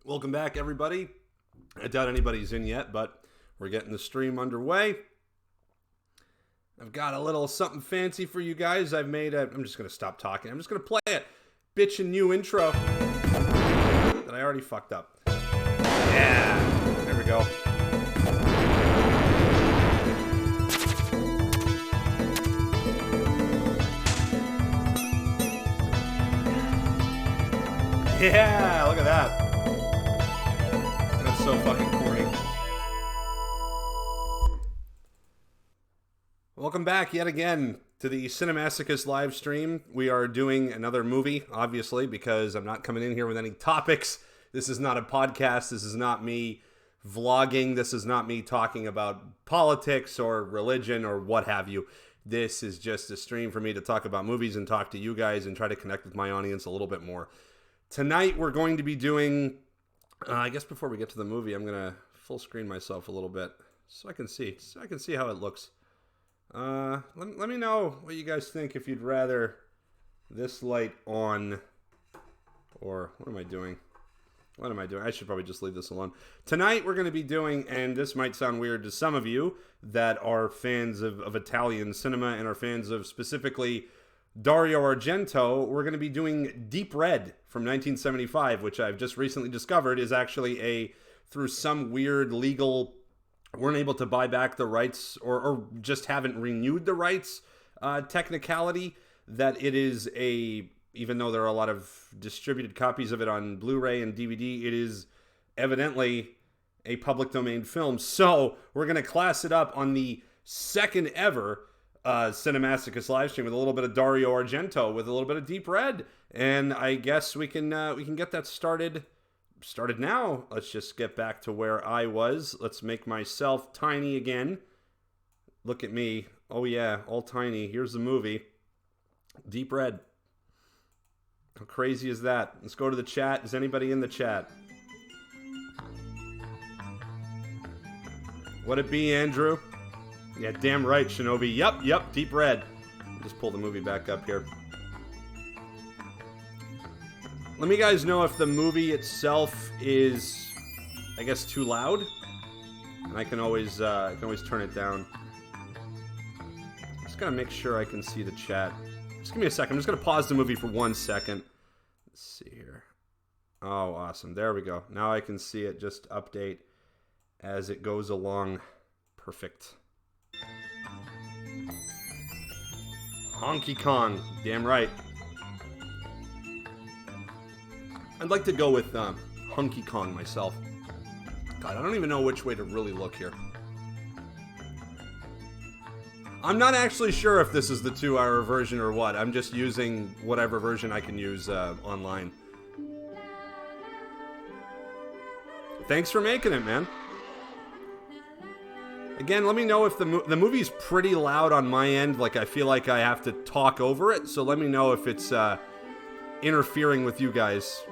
Welcome back, everybody. I doubt anybody's in yet, but we're getting the stream underway. I've got a little something fancy for you guys. I'm just going to stop talking. I'm just going to play a bitchin' new intro that I already fucked up. Yeah, there we go. Yeah, look at that. So fucking corny. Welcome back yet again to the Cine Masochist live stream. We are doing another movie, obviously, because I'm not coming in here with any topics. This is not a podcast. This is not me vlogging. This is not me talking about politics or religion or what have you. This is just a stream for me to talk about movies and talk to you guys and try to connect with my audience a little bit more. Tonight we're going to be doing... I guess before we get to the movie, I'm going to full screen myself a little bit so I can see how it looks. Let me know what you guys think, if you'd rather this light on, or what am I doing? I should probably just leave this alone. Tonight we're going to be doing, and this might sound weird to some of you that are fans of Italian cinema and are fans of specifically Dario Argento, we're going to be doing Deep Red from 1975, which I've just recently discovered is actually through some weird legal, weren't able to buy back the rights or just haven't renewed the rights technicality, that it is even though there are a lot of distributed copies of it on Blu-ray and DVD, it is evidently a public domain film. So we're going to class it up on the second ever Cine Masochist live stream with a little bit of Dario Argento, with a little bit of Deep Red, and I guess we can get that started now. Let's just get back to where I was. Let's make myself tiny again. Look at me. Oh yeah, all tiny. Here's the movie. Deep Red. How crazy is that? Let's go to the chat. Is anybody in the chat? Would it be Andrew? Yeah, damn right, Shinobi. Yup, Deep Red. Just pull the movie back up here. Let me guys know if the movie itself is, I guess, too loud. And I can always turn it down. Just gotta make sure I can see the chat. Just give me a second. I'm just gonna pause the movie for 1 second. Let's see here. Oh, awesome. There we go. Now I can see it just update as it goes along. Perfect. Honky Kong. Damn right. I'd like to go with Honky Kong myself. God, I don't even know which way to really look here. I'm not actually sure if this is the 2-hour version or what. I'm just using whatever version I can use online. Thanks for making it, man. Again, let me know if the movie's pretty loud on my end. Like, I feel like I have to talk over it. So let me know if it's interfering with you guys.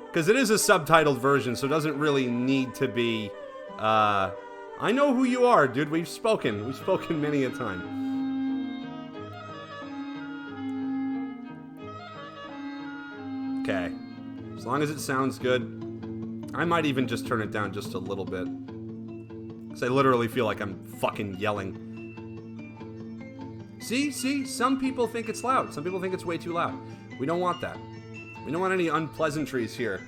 Because it is a subtitled version, so it doesn't really need to be... I know who you are, dude. We've spoken. We've spoken many a time. Okay. As long as it sounds good. I might even just turn it down just a little bit. I literally feel like I'm fucking yelling. See? Some people think it's loud. Some people think it's way too loud. We don't want that. We don't want any unpleasantries here.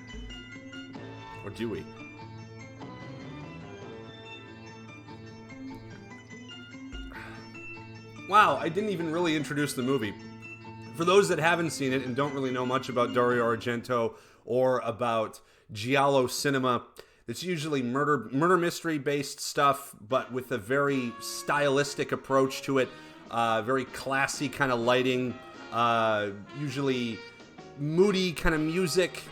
Or do we? Wow, I didn't even really introduce the movie. For those that haven't seen it and don't really know much about Dario Argento or about giallo cinema, it's usually murder mystery based stuff, but with a very stylistic approach to it. Very classy kind of lighting. Usually moody kind of music.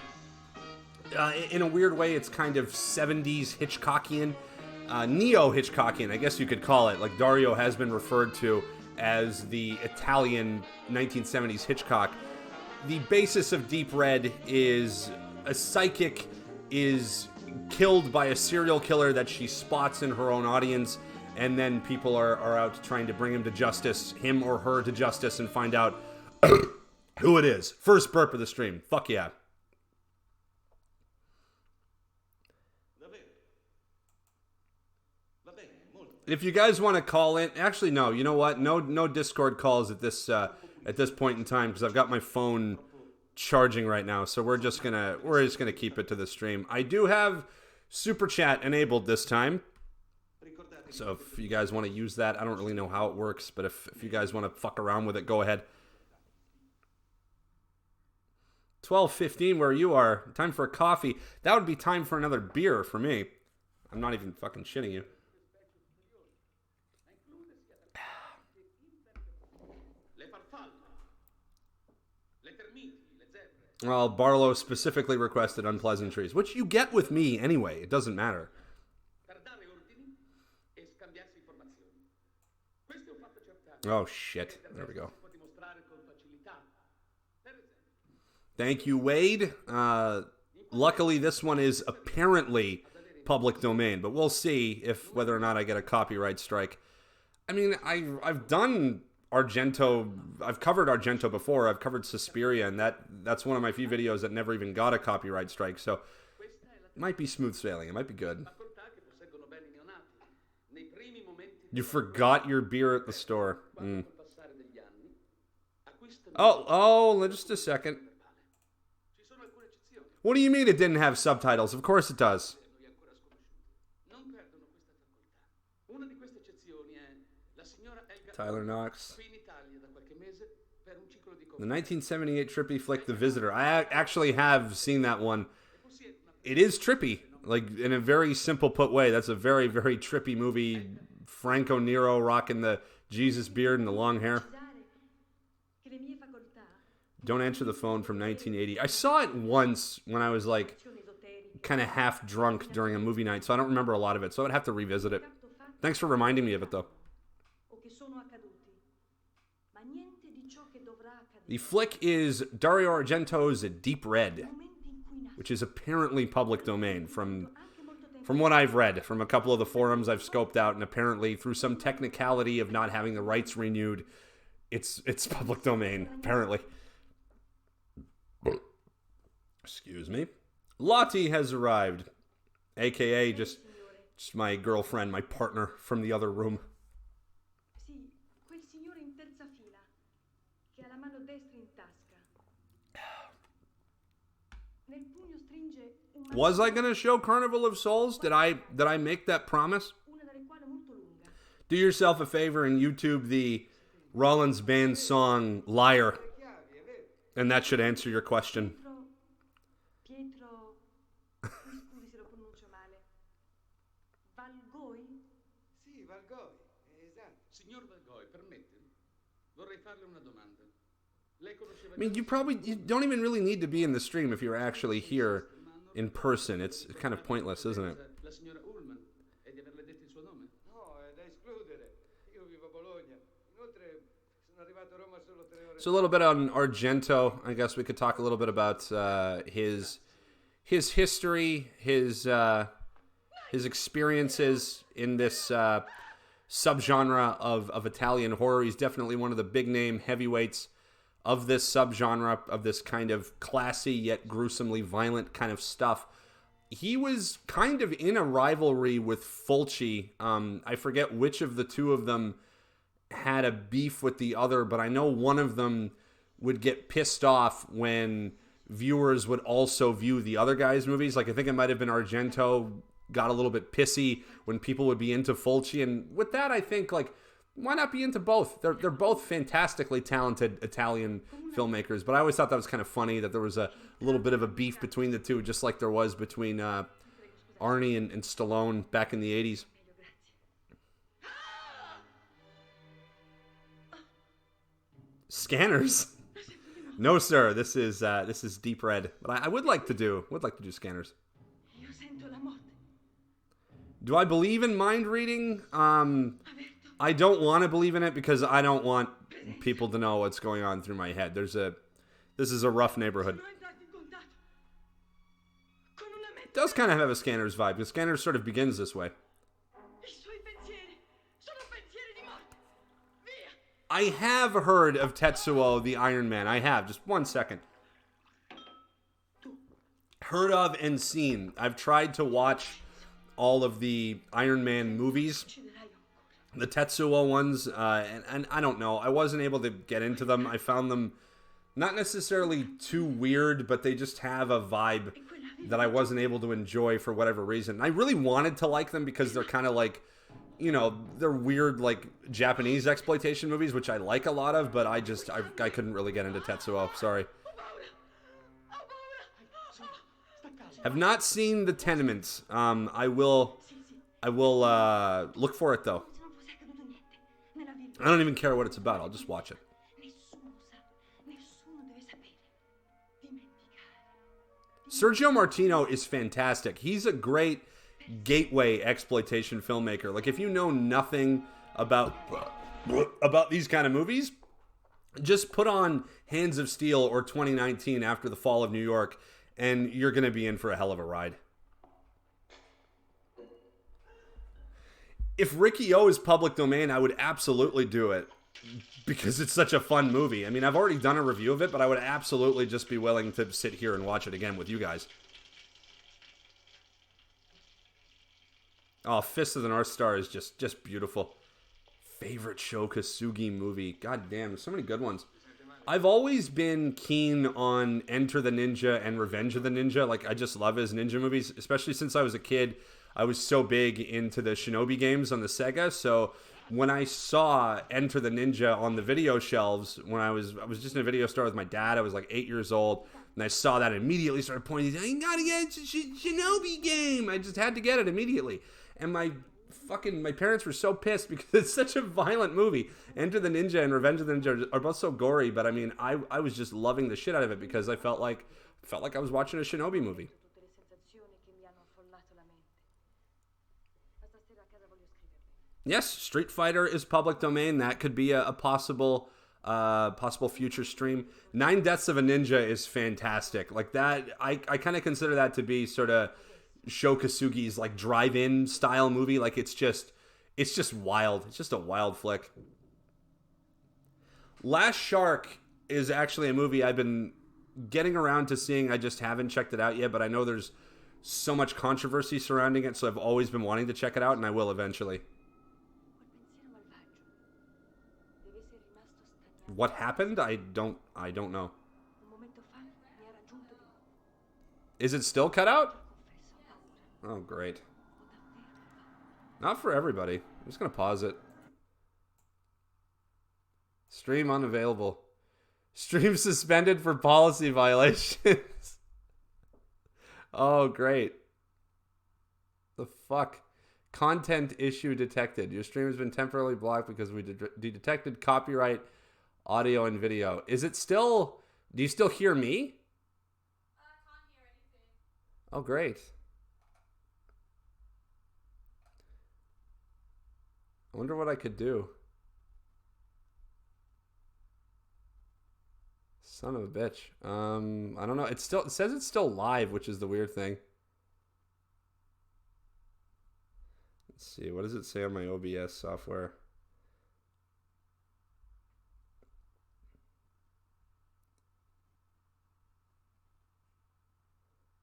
In a weird way, it's kind of 70s Hitchcockian. Neo-Hitchcockian, I guess you could call it. Like Dario has been referred to as the Italian 1970s Hitchcock. The basis of Deep Red is a psychic is killed by a serial killer that she spots in her own audience, and then people are out trying to bring him to justice, him or her to justice, and find out who it is. First burp of the stream. Fuck yeah. If you guys want to call in, actually no, you know what? No Discord calls at this point in time because I've got my phone charging right now. So we're just gonna keep it to the stream. I do have Super Chat enabled this time. So if you guys want to use that, I don't really know how it works, but if you guys want to fuck around with it, go ahead. 12:15 where you are. Time for a coffee. That would be time for another beer for me. I'm not even fucking shitting you. Well, Barlow specifically requested unpleasantries, which you get with me anyway. It doesn't matter. Oh, shit. There we go. Thank you, Wade. Luckily, this one is apparently public domain, but we'll see whether or not I get a copyright strike. I mean, I've done Argento. I've covered Argento before. I've covered Suspiria, and that's one of my few videos that never even got a copyright strike. So it might be smooth sailing. It might be good. You forgot your beer at the store. Oh, just a second. What do you mean it didn't have subtitles? Of course it does. Tyler Knox. The 1978 trippy flick, The Visitor. I actually have seen that one. It is trippy, like in a very simple put way. That's a very, very trippy movie. Franco Nero rocking the Jesus beard and the long hair. Don't Answer the Phone from 1980. I saw it once when I was like kind of half drunk during a movie night, so I don't remember a lot of it, so I'd have to revisit it. Thanks for reminding me of it, though. The flick is Dario Argento's Deep Red, which is apparently public domain from what I've read from a couple of the forums I've scoped out, and apparently through some technicality of not having the rights renewed, it's public domain, apparently. Excuse me. Lottie has arrived, aka just my girlfriend, my partner from the other room. Was I going to show Carnival of Souls? Did I make that promise? Do yourself a favor and YouTube the Rollins Band song Liar, and that should answer your question. I mean, you don't even really need to be in the stream if you're actually here in person. It's kind of pointless, isn't it? So a little bit on Argento. I guess we could talk a little bit about his history, his experiences in this subgenre of Italian horror. He's definitely one of the big name heavyweights of this subgenre, of this kind of classy yet gruesomely violent kind of stuff. He was kind of in a rivalry with Fulci. I forget which of the two of them had a beef with the other, but I know one of them would get pissed off when viewers would also view the other guy's movies. Like, I think it might have been Argento got a little bit pissy when people would be into Fulci. And with that, I think, like, why not be into both? They're both fantastically talented Italian filmmakers, but I always thought that was kind of funny that there was a little bit of a beef between the two, just like there was between Arnie and Stallone back in the 80s. Scanners? No, sir. This is Deep Red, but I would like to do scanners. Do I believe in mind reading? I don't want to believe in it because I don't want people to know what's going on through my head. This is a rough neighborhood. It does kind of have a Scanners vibe, because Scanners sort of begins this way. I have heard of Tetsuo the Iron Man. I have. Just 1 second. Heard of and seen. I've tried to watch all of the Iron Man movies. The Tetsuo ones, and I don't know. I wasn't able to get into them. I found them not necessarily too weird, but they just have a vibe that I wasn't able to enjoy for whatever reason. I really wanted to like them because they're kind of like, they're weird, like, Japanese exploitation movies, which I like a lot of, but I couldn't really get into Tetsuo. Sorry. Have not seen The Tenements. I will look for it, though. I don't even care what it's about. I'll just watch it. Sergio Martino is fantastic. He's a great gateway exploitation filmmaker. Like, if you know nothing about these kind of movies, just put on Hands of Steel or 2019 After the Fall of New York, and you're going to be in for a hell of a ride. If Ricky O is public domain, I would absolutely do it because it's such a fun movie. I mean, I've already done a review of it, but I would absolutely just be willing to sit here and watch it again with you guys. Oh, Fist of the North Star is just beautiful. Favorite Sho Kosugi movie. God damn, so many good ones. I've always been keen on Enter the Ninja and Revenge of the Ninja. Like, I just love his ninja movies, especially since I was a kid. I was so big into the Shinobi games on the Sega, so when I saw Enter the Ninja on the video shelves, when I was just in a video store with my dad, I was like 8 years old, and I saw that and immediately started pointing, you gotta get a Shinobi game! I just had to get it immediately. And my parents were so pissed because it's such a violent movie. Enter the Ninja and Revenge of the Ninja are both so gory, but I mean, I was just loving the shit out of it because I felt like I was watching a Shinobi movie. Yes, Street Fighter is public domain. That could be a possible future stream. 9 Deaths of a Ninja is fantastic. Like that, I kind of consider that to be sort of Sho Kosugi's like drive-in style movie. Like it's just wild. It's just a wild flick. Last Shark is actually a movie I've been getting around to seeing. I just haven't checked it out yet, but I know there's so much controversy surrounding it, so I've always been wanting to check it out, and I will eventually. What happened? I don't know. Is it still cut out? Oh, great. Not for everybody. I'm just going to pause it. Stream unavailable. Stream suspended for policy violations. Oh, great. The fuck? Content issue detected. Your stream has been temporarily blocked because we detected copyright audio and video. Is it still... Do you still hear me? Can't hear anything. Oh, great. I wonder what I could do. Son of a bitch. I don't know. It says it's still live, which is the weird thing. Let's see. What does it say on my OBS software?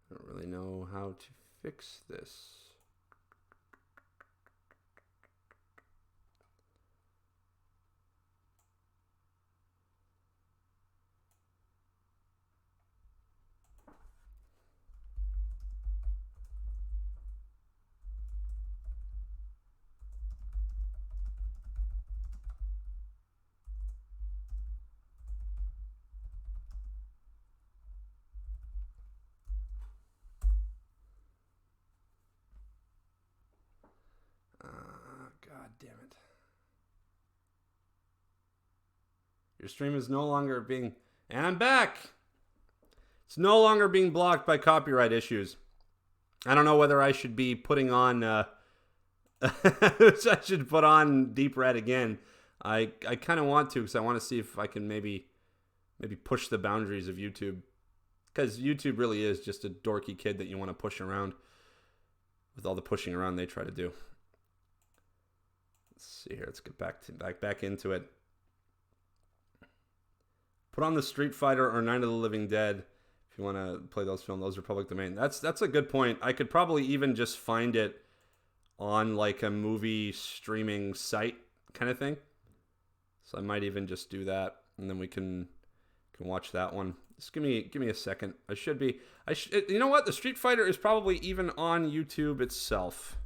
I don't really know how to fix this. God damn it. Your stream is no longer being... And I'm back! It's no longer being blocked by copyright issues. I don't know whether I should be putting on... I should put on Deep Red again. I kind of want to because I want to see if I can maybe push the boundaries of YouTube. Because YouTube really is just a dorky kid that you want to push around with all the pushing around they try to do. Let's see here. Let's get back into it. Put on the Street Fighter or Night of the Living Dead if you want to play those films. Those are public domain. That's a good point. I could probably even just find it on like a movie streaming site kind of thing. So I might even just do that, and then we can watch that one. Just give me a second. You know what? The Street Fighter is probably even on YouTube itself.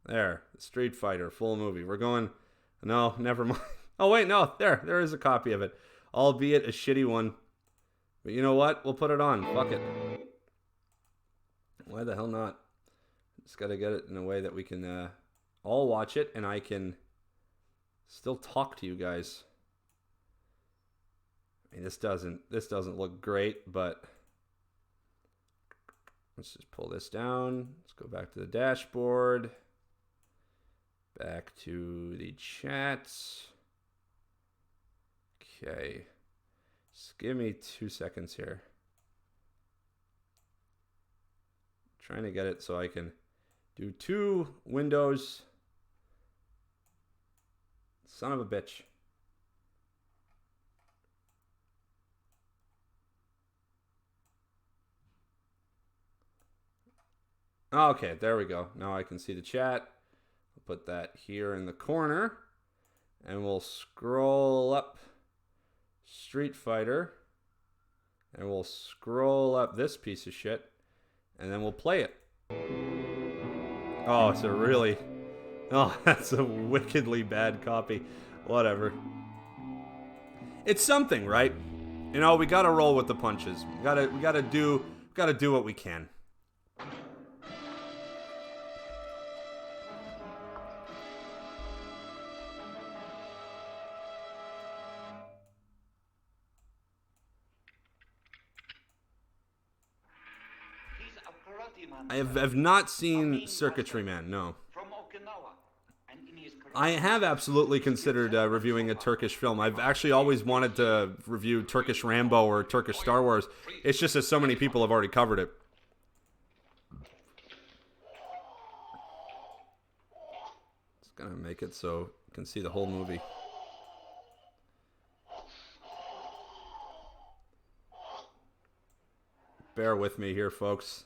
There, Street Fighter, full movie. We're going, no, never mind. Oh, wait, no, there is a copy of it. Albeit a shitty one. But you know what? We'll put it on. Fuck it. Why the hell not? Just got to get it in a way that we can all watch it, and I can still talk to you guys. I mean, this doesn't look great, but let's just pull this down. Let's go back to the dashboard. Back to the chats. Okay. Just give me 2 seconds here. Trying to get it so I can do 2 windows. Son of a bitch. Okay, there we go. Now I can see the chat. We'll put that here in the corner. And we'll scroll up Street Fighter. And we'll scroll up this piece of shit. And then we'll play it. Oh, it's a really... Oh, that's a wickedly bad copy. Whatever. It's something, right? You know, we gotta roll with the punches. We gotta do what we can. I've not seen Circuitry Man, no. I have absolutely considered reviewing a Turkish film. I've actually always wanted to review Turkish Rambo or Turkish Star Wars. It's just that so many people have already covered it. It's gonna make it so you can see the whole movie. Bear with me here, folks.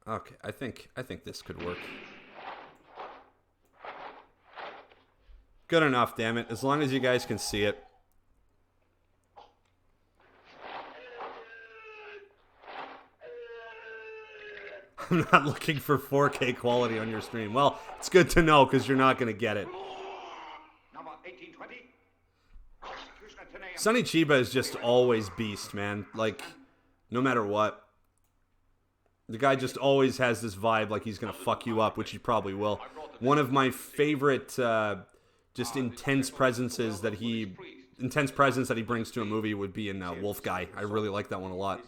Okay, I think this could work. Good enough, damn it. As long as you guys can see it. I'm not looking for 4K quality on your stream. Well, it's good to know because you're not going to get it. Sonny Chiba is just always beast, man. Like, no matter what. The guy just always has this vibe like he's going to fuck you up, which he probably will. One of my favorite just intense presence that he brings to a movie would be in Wolf Guy. I really like that one a lot.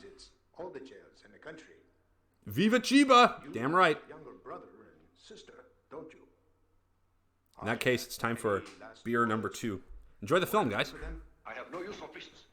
Viva Chiba! Damn right. In that case, it's time for beer number 2. Enjoy the film, guys. I have no use for prisoners.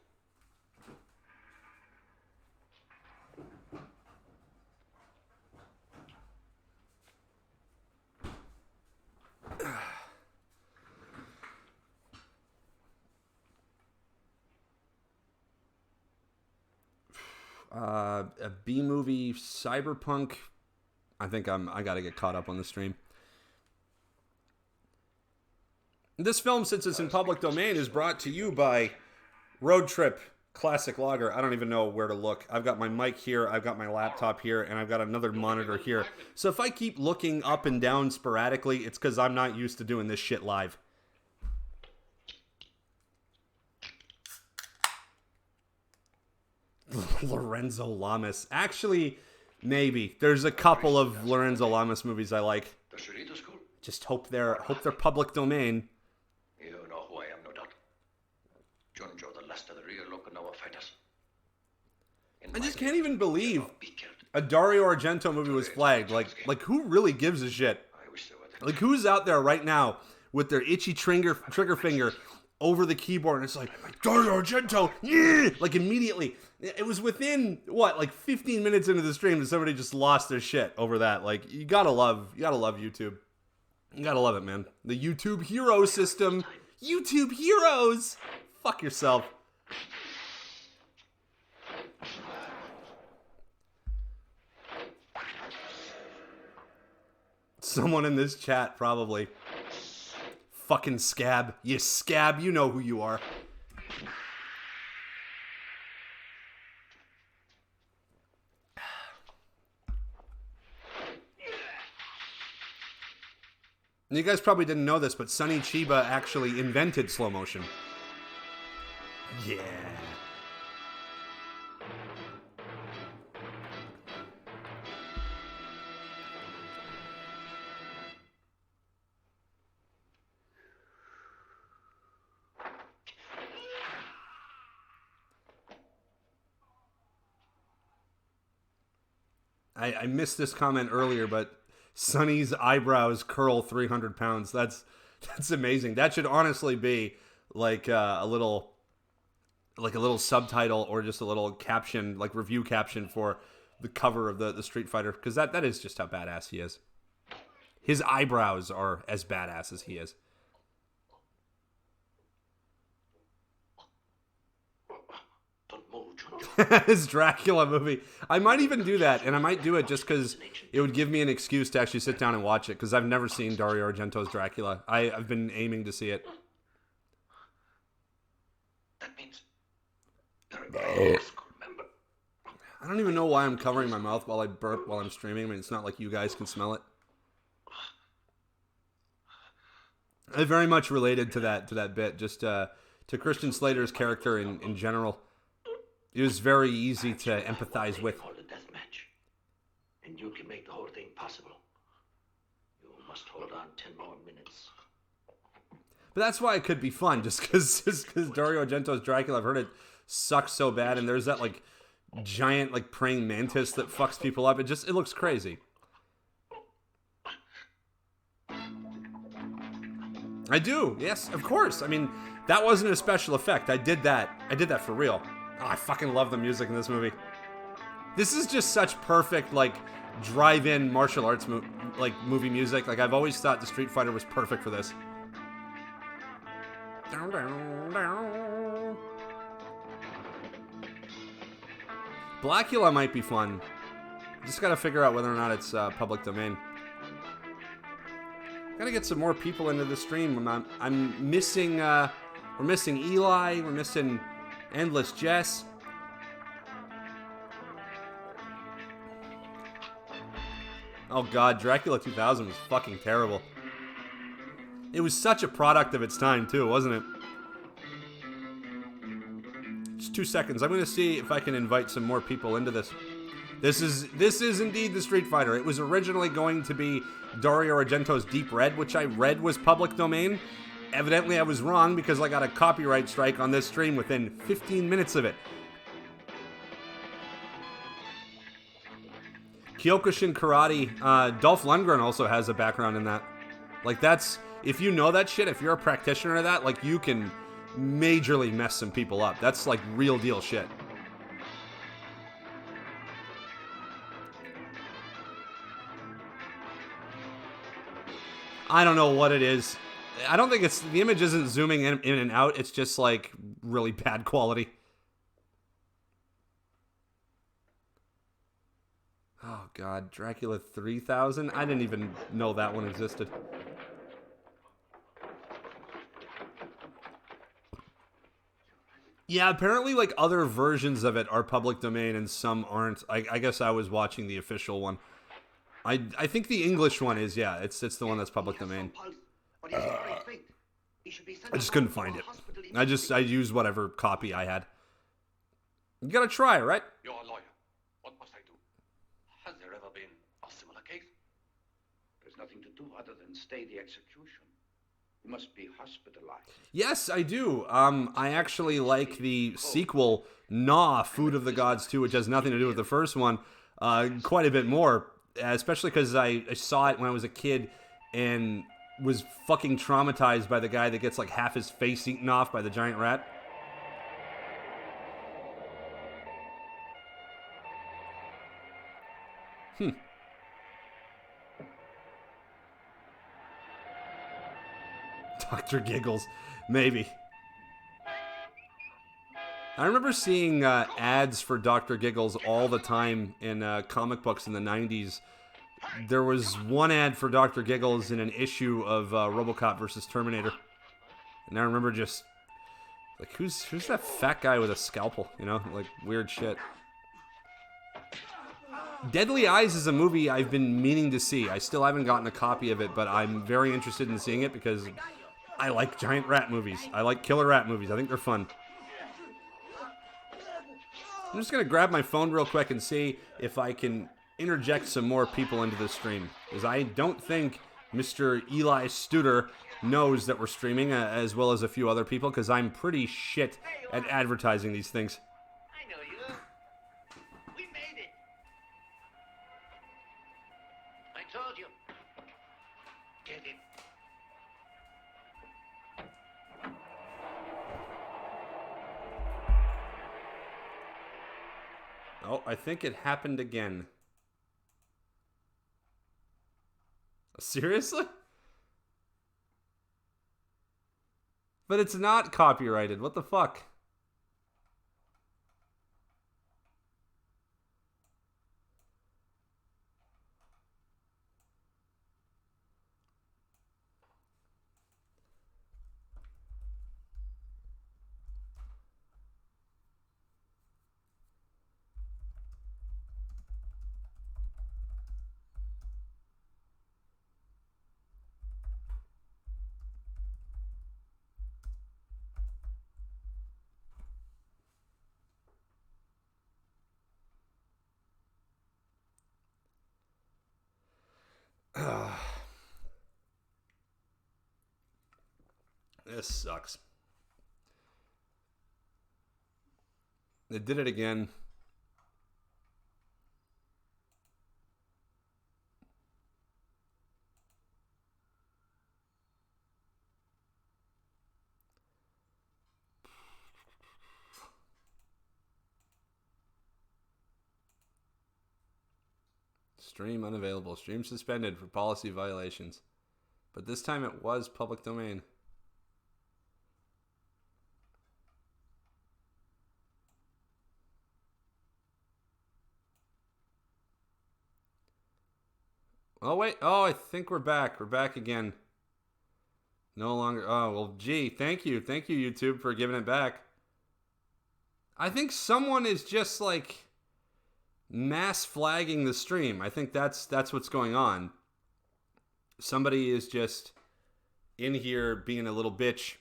A B movie, cyberpunk. I think I gotta get caught up on the stream. This film, since it's in public domain, is brought to you by Road Trip Classic Lager. I don't even know where to look. I've got my mic here, I've got my laptop here, and I've got another monitor here. So if I keep looking up and down sporadically, it's because I'm not used to doing this shit live. Lorenzo Lamas. Actually, maybe. There's a couple of Lorenzo Lamas movies I like. Just hope they're public domain. You know who I am, no doubt. Junjo, the last of the real Okinawa fighters. I just can't even believe a Dario Argento movie was flagged. Like who really gives a shit? Like, who's out there right now with their itchy trigger finger over the keyboard, and it's like, Dario Argento, yeah! Like, immediately. It was within, like 15 minutes into the stream that somebody just lost their shit over that. Like, you gotta love YouTube. You gotta love it, man. The YouTube hero system. YouTube heroes! Fuck yourself. Someone in this chat, probably. Fucking scab. You scab, you know who you are. You guys probably didn't know this, but Sonny Chiba actually invented slow motion. Yeah. I missed this comment earlier, but Sonny's eyebrows curl 300 pounds. That's amazing. That should honestly be like a little subtitle or just a little caption, like review caption for the cover of the Street Fighter, because that is just how badass he is. His eyebrows are as badass as he is. His Dracula movie. I might even do that, and I might do it just because it would give me an excuse to actually sit down and watch it, because I've never seen Dario Argento's Dracula. I've been aiming to see it. That means you're a school member. I don't even know why I'm covering my mouth while I burp while I'm streaming. I mean, it's not like you guys can smell it. I very much related to that bit, just to Christian Slater's character in general. It was very easy to empathize with. For the death match, and you can make the whole thing possible. You must hold on 10 more minutes. But that's why it could be fun, just because Dario Argento's Dracula, I've heard it sucks so bad, and there's that like giant like praying mantis that fucks people up. It looks crazy. I do, yes, of course. I mean, that wasn't a special effect. I did that for real. Oh, I fucking love the music in this movie. This is just such perfect, like, drive-in martial arts movie music. Like, I've always thought the Street Fighter was perfect for this. Blackula might be fun. Just gotta figure out whether or not it's public domain. Gotta get some more people into the stream. I'm missing, we're missing Eli, we're missing Endless Jess. Oh god, Dracula 2000 was fucking terrible. It was such a product of its time too, wasn't it? Just 2 seconds. I'm gonna see if I can invite some more people into this. This is indeed the Street Fighter. It was originally going to be Dario Argento's Deep Red, which I read was public domain. Evidently, I was wrong because I got a copyright strike on this stream within 15 minutes of it. Kyokushin Karate. Dolph Lundgren also has a background in that. Like, that's... If you know that shit, if you're a practitioner of that, like, you can majorly mess some people up. That's, like, real deal shit. I don't know what it is. I don't think it's... The image isn't zooming in and out. It's just, like, really bad quality. Oh, God. Dracula 3000? I didn't even know that one existed. Yeah, apparently, like, other versions of it are public domain and some aren't. I guess I was watching the official one. I think the English one is, yeah. It's the one that's public domain. I just couldn't find it. I used whatever copy I had. You gotta try, right? You're a lawyer. What must I do? Has there ever been a similar case? There's nothing to do other than stay the execution. You must be hospitalized. Yes, I do. I actually like the sequel, Gnaw, Food of the Gods 2, which has nothing to do with the first one, quite a bit more. Especially because I saw it when I was a kid and was fucking traumatized by the guy that gets like half his face eaten off by the giant rat. Dr. Giggles. Maybe. I remember seeing ads for Dr. Giggles all the time in comic books in the 90s. There was one ad for Dr. Giggles in an issue of RoboCop versus Terminator. And I remember just, like, who's that fat guy with a scalpel? You know, like, weird shit. Deadly Eyes is a movie I've been meaning to see. I still haven't gotten a copy of it, but I'm very interested in seeing it because I like giant rat movies. I like killer rat movies. I think they're fun. I'm just going to grab my phone real quick and see if I can interject some more people into the stream. Because I don't think Mr. Eli Studer knows that we're streaming, as well as a few other people, because I'm pretty shit at advertising these things. I know you. We made it. I told you. Get it. Oh, I think it happened again. Seriously? But it's not copyrighted. What the fuck? This sucks. They did it again. Stream unavailable. Stream suspended for policy violations. But this time it was public domain. Oh, wait. Oh, I think we're back. We're back again. No longer. Oh, well, gee. Thank you. Thank you, YouTube, for giving it back. I think someone is just, like, mass flagging the stream. I think that's what's going on. Somebody is just in here being a little bitch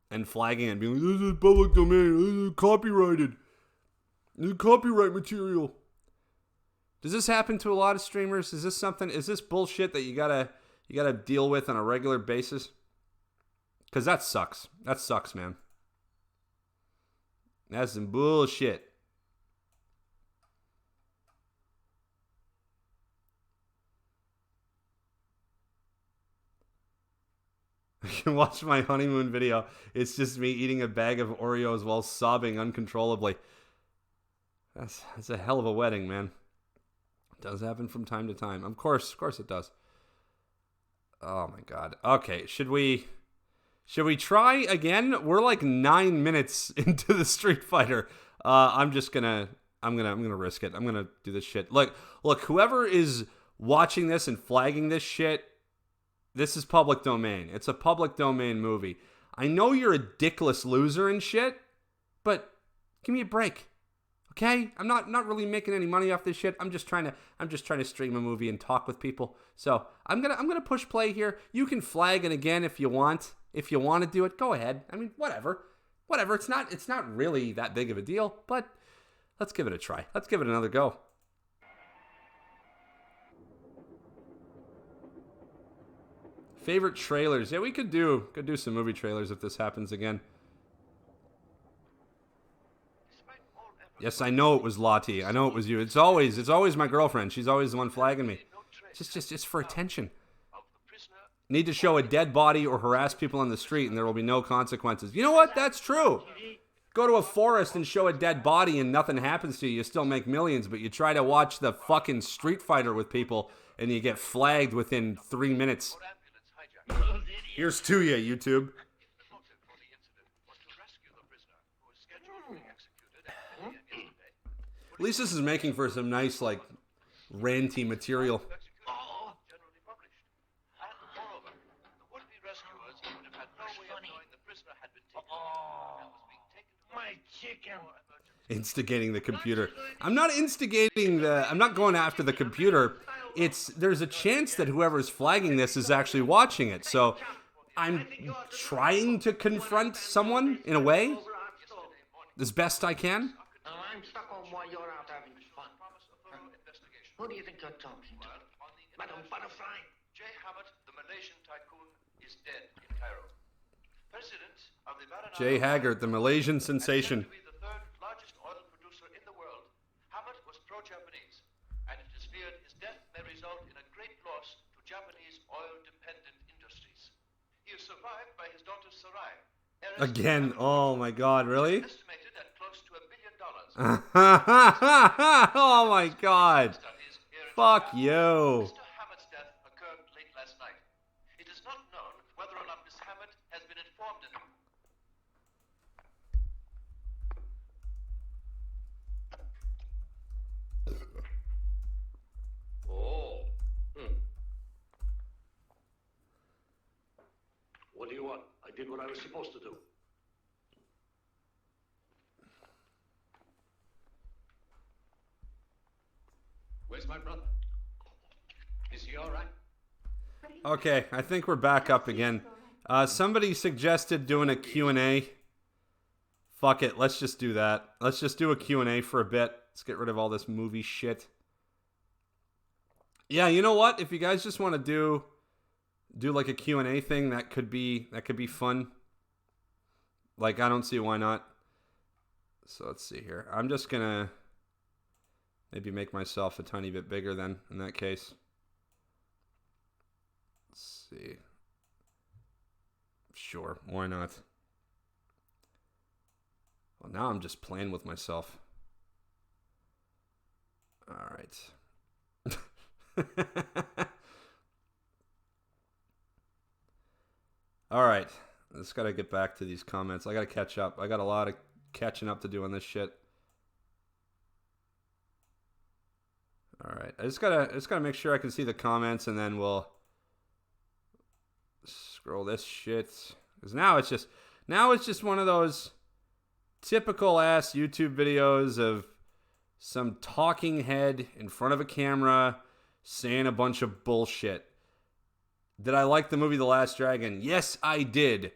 and flagging and being like, this is public domain. This is copyrighted. This is copyright material. Does this happen to a lot of streamers? Is this bullshit that you gotta deal with on a regular basis? Because that sucks. That sucks, man. That's some bullshit. I can watch my honeymoon video. It's just me eating a bag of Oreos while sobbing uncontrollably. That's a hell of a wedding, man. It does happen from time to time. Of course it does. Oh my god. Okay, should we try again? We're like 9 minutes into the Street Fighter. I'm gonna risk it. I'm gonna do this shit. Look, whoever is watching this and flagging this shit, this is public domain. It's a public domain movie. I know you're a dickless loser and shit, but give me a break. Okay? I'm not really making any money off this shit. I'm just trying to stream a movie and talk with people. So I'm gonna push play here. You can flag it again if you want. If you want to do it, go ahead. I mean, whatever. It's not really that big of a deal, but let's give it a try. Let's give it another go. Favorite trailers? Yeah, we could do some movie trailers if this happens again. Yes, I know it was Lottie. I know it was you. It's always my girlfriend. She's always the one flagging me. Just for attention. Need to show a dead body or harass people on the street and there will be no consequences. You know what? That's true. Go to a forest and show a dead body and nothing happens to you. You still make millions, but you try to watch the fucking Street Fighter with people and you get flagged within 3 minutes. Here's to you, YouTube. The motive for the incident was to rescue the prisoner who was scheduled to be executed at yesterday. At least this is making for some nice, like, ranty material. Generally published. And moreover, the would-be rescuers would have had no way of knowing the prisoner had been taken and was being taken to My chicken. Instigating the computer. I'm not instigating I'm not going after the computer. There's a chance that whoever's flagging this is actually watching it. So I'm trying to confront someone in a way as best I can. I'm stuck on while you're out having fun. Who do you think you're talking to? Madam Butterfly? J. Hammett, the Malaysian tycoon, is dead in Cairo. President of the Maranatha Jay Haggart, the Malaysian sensation. to be the third largest oil producer in the world. Hammett was pro-Japanese, and it is feared his death may result in a great loss to Japanese oil-dependent industries. He is survived by his daughter Sarai. heiress of Again, Hammett, oh my god, really? estimated at close to $1 billion. Oh my god. Studies here in Fuck Japan. you. Mr. Hammett's death occurred late last night. It is not known whether or not Miss Hammett has been informed in Oh. What do you want? I did what I was supposed to do. Where's my brother? Is he all right? Okay, I think we're back up again. Somebody suggested doing a Q&A. Fuck it, let's just do that. Let's just do a Q&A for a bit. Let's get rid of all this movie shit. Yeah, you know what? If you guys just want to do like a Q&A thing, that could be fun. Like, I don't see why not. So let's see here. I'm just gonna maybe make myself a tiny bit bigger then, in that case. Let's see. Sure, why not? Well, now I'm just playing with myself. All right. All right. Just got to get back to these comments. I got to catch up. I got a lot of catching up to do on this shit. All right. I just gotta make sure I can see the comments, and then we'll scroll this shit. Because now it's just one of those typical ass YouTube videos of some talking head in front of a camera saying a bunch of bullshit. Did I like the movie The Last Dragon? Yes, I did.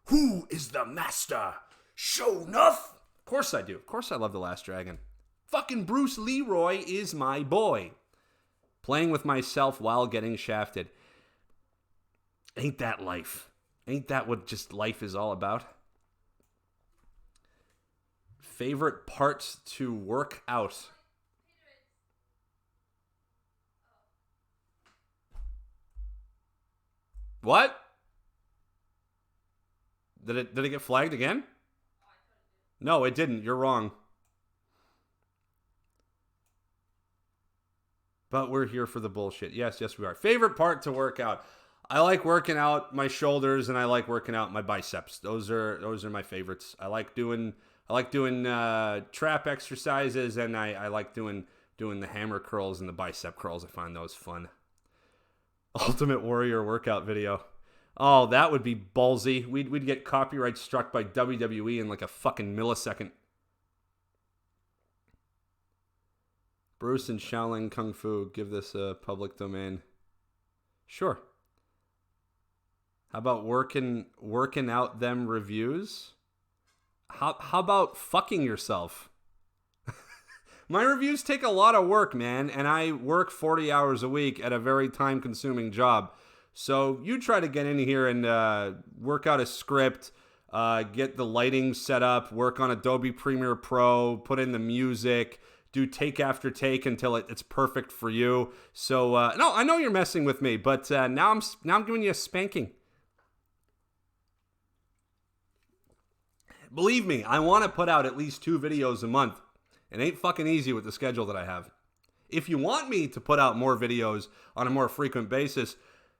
Who is the master? Show enough? Of course I do. Of course I love The Last Dragon. Fucking Bruce Leroy is my boy. Playing with myself while getting shafted. Ain't that life? Ain't that what just life is all about? Favorite parts to work out? What? Did it get flagged again? No, it didn't. You're wrong. But we're here for the bullshit. Yes, we are. Favorite part to work out? I like working out my shoulders, and I like working out my biceps. Those are my favorites. I like doing trap exercises, and I like doing the hammer curls and the bicep curls. I find those fun. Ultimate Warrior workout video. Oh, that would be ballsy. We'd get copyright struck by WWE in like a fucking millisecond. Bruce and Shaolin Kung Fu, give this a public domain. Sure. How about working out them reviews? How about fucking yourself? My reviews take a lot of work, man, and I work 40 hours a week at a very time-consuming job. So you try to get in here and work out a script, get the lighting set up, work on Adobe Premiere Pro, put in the music, do take after take until it's perfect for you. So no, I know you're messing with me, but now I'm giving you a spanking. Believe me, I want to put out at least 2 videos a month. It ain't fucking easy with the schedule that I have. If you want me to put out more videos on a more frequent basis,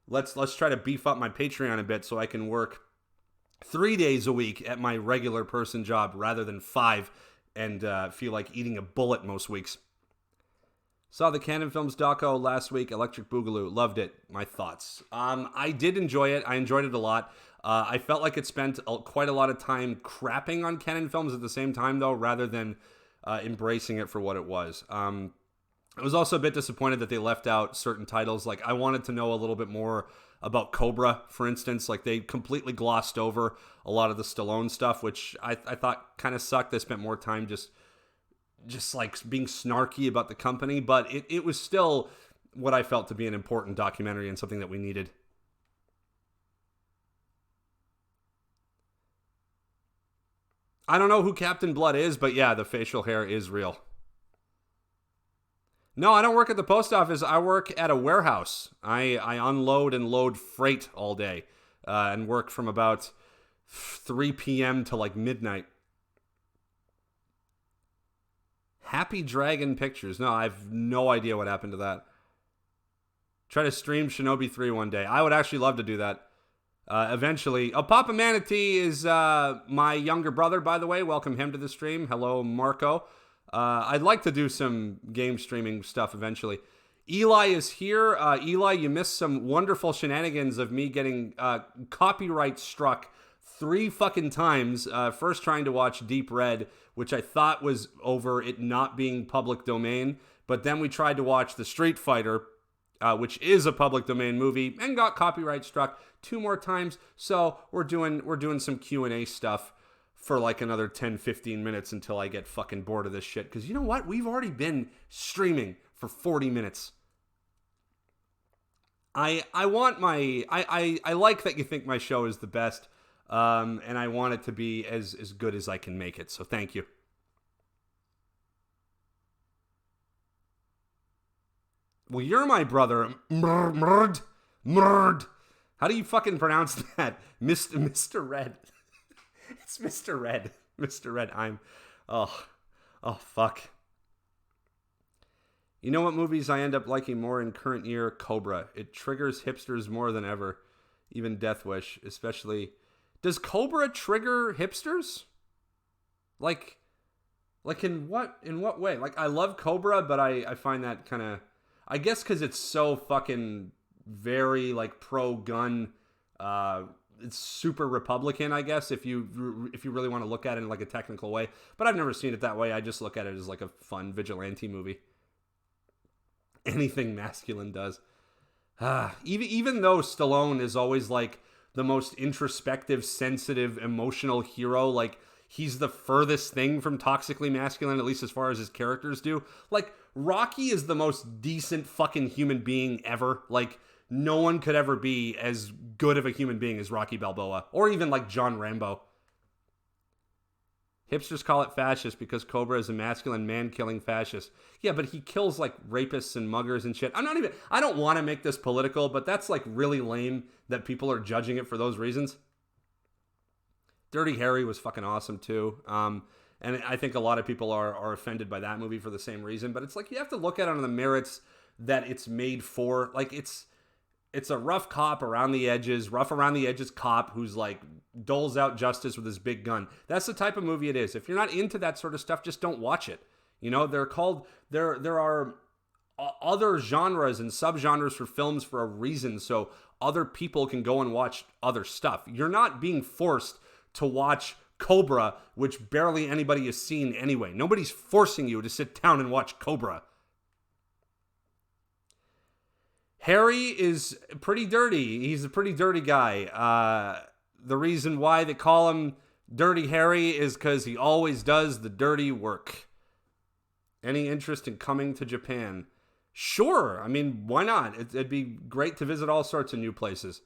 let's try to beef up my Patreon a bit so I can work 3 days a week at my regular person job rather than 5 and feel like eating a bullet most weeks. Saw the Canon Films doco last week, Electric Boogaloo. Loved it. My thoughts. I did enjoy it. I enjoyed it a lot. I felt like it spent quite a lot of time crapping on Canon Films at the same time, though, rather than embracing it for what it was. I was also a bit disappointed that they left out certain titles. Like, I wanted to know a little bit more about Cobra, for instance. Like, they completely glossed over a lot of the Stallone stuff, which I thought kind of sucked. They spent more time just like being snarky about the company, but it was still what I felt to be an important documentary and something that we needed. I don't know who Captain Blood is, but yeah, the facial hair is real. No, I don't work at the post office. I work at a warehouse. I unload and load freight all day and work from about 3 p.m. to like midnight. Happy Dragon Pictures. No, I have no idea what happened to that. Try to stream Shinobi 3 one day. I would actually love to do that. Eventually. Oh, Papa Manatee is my younger brother, by the way. Welcome him to the stream. Hello, Marco. I'd like to do some game streaming stuff eventually. Eli is here. Eli, you missed some wonderful shenanigans of me getting copyright struck 3 fucking times. First trying to watch Deep Red, which I thought was over it not being public domain. But then we tried to watch The Street Fighter, which is a public domain movie, and got copyright struck 2 more times. So we're doing some Q&A stuff for like another 10-15 minutes until I get fucking bored of this shit. Because you know what? We've already been streaming for 40 minutes. I like that you think my show is the best. And I want it to be as good as I can make it. So thank you. Well, you're my brother. Murd. How do you fucking pronounce that? Mr. Red. It's Mr. Red. Mr. Red. Oh, fuck. You know what movies I end up liking more in current year? Cobra. It triggers hipsters more than ever. Even Death Wish, especially. Does Cobra trigger hipsters? Like in what way? Like, I love Cobra, but I find that kind of, I guess because it's so fucking very like pro-gun, it's super Republican, I guess, if you really want to look at it in like a technical way. But I've never seen it that way. I just look at it as like a fun vigilante movie. Anything masculine does. Even though Stallone is always like the most introspective, sensitive, emotional hero, like he's the furthest thing from toxically masculine, at least as far as his characters do. Like, Rocky is the most decent fucking human being ever. Like, no one could ever be as good of a human being as Rocky Balboa, or even like John Rambo. Hipsters call it fascist because Cobra is a masculine man-killing fascist. Yeah, but he kills like rapists and muggers and shit. I don't want to make this political, but that's like really lame that people are judging it for those reasons. Dirty Harry was fucking awesome too. And I think a lot of people are offended by that movie for the same reason. But it's like, you have to look at it on the merits that it's made for. Like, it's a rough cop around the edges, rough around the edges cop who's like doles out justice with his big gun. That's the type of movie it is. If you're not into that sort of stuff, just don't watch it. You know, there are other genres and subgenres for films for a reason, so other people can go and watch other stuff. You're not being forced to watch Cobra, which barely anybody has seen anyway. Nobody's forcing you to sit down and watch Cobra. Harry is pretty dirty. He's a pretty dirty guy. The reason why they call him Dirty Harry is because he always does the dirty work. Any interest in coming to Japan? Sure. I mean, why not? It'd be great to visit all sorts of new places.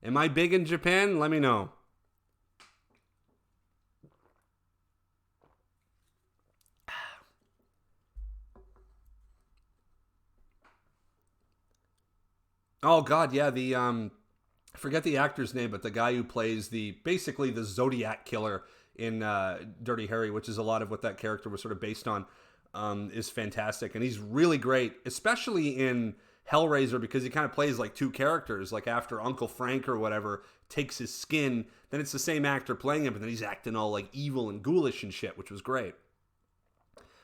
Am I big in Japan? Let me know. Oh God, yeah, I forget the actor's name, but the guy who plays basically the Zodiac killer in Dirty Harry, which is a lot of what that character was sort of based on, is fantastic. And he's really great, especially in Hellraiser because he kind of plays like two characters. Like after Uncle Frank or whatever takes his skin, then it's the same actor playing him, but then he's acting all like evil and ghoulish and shit, which was great.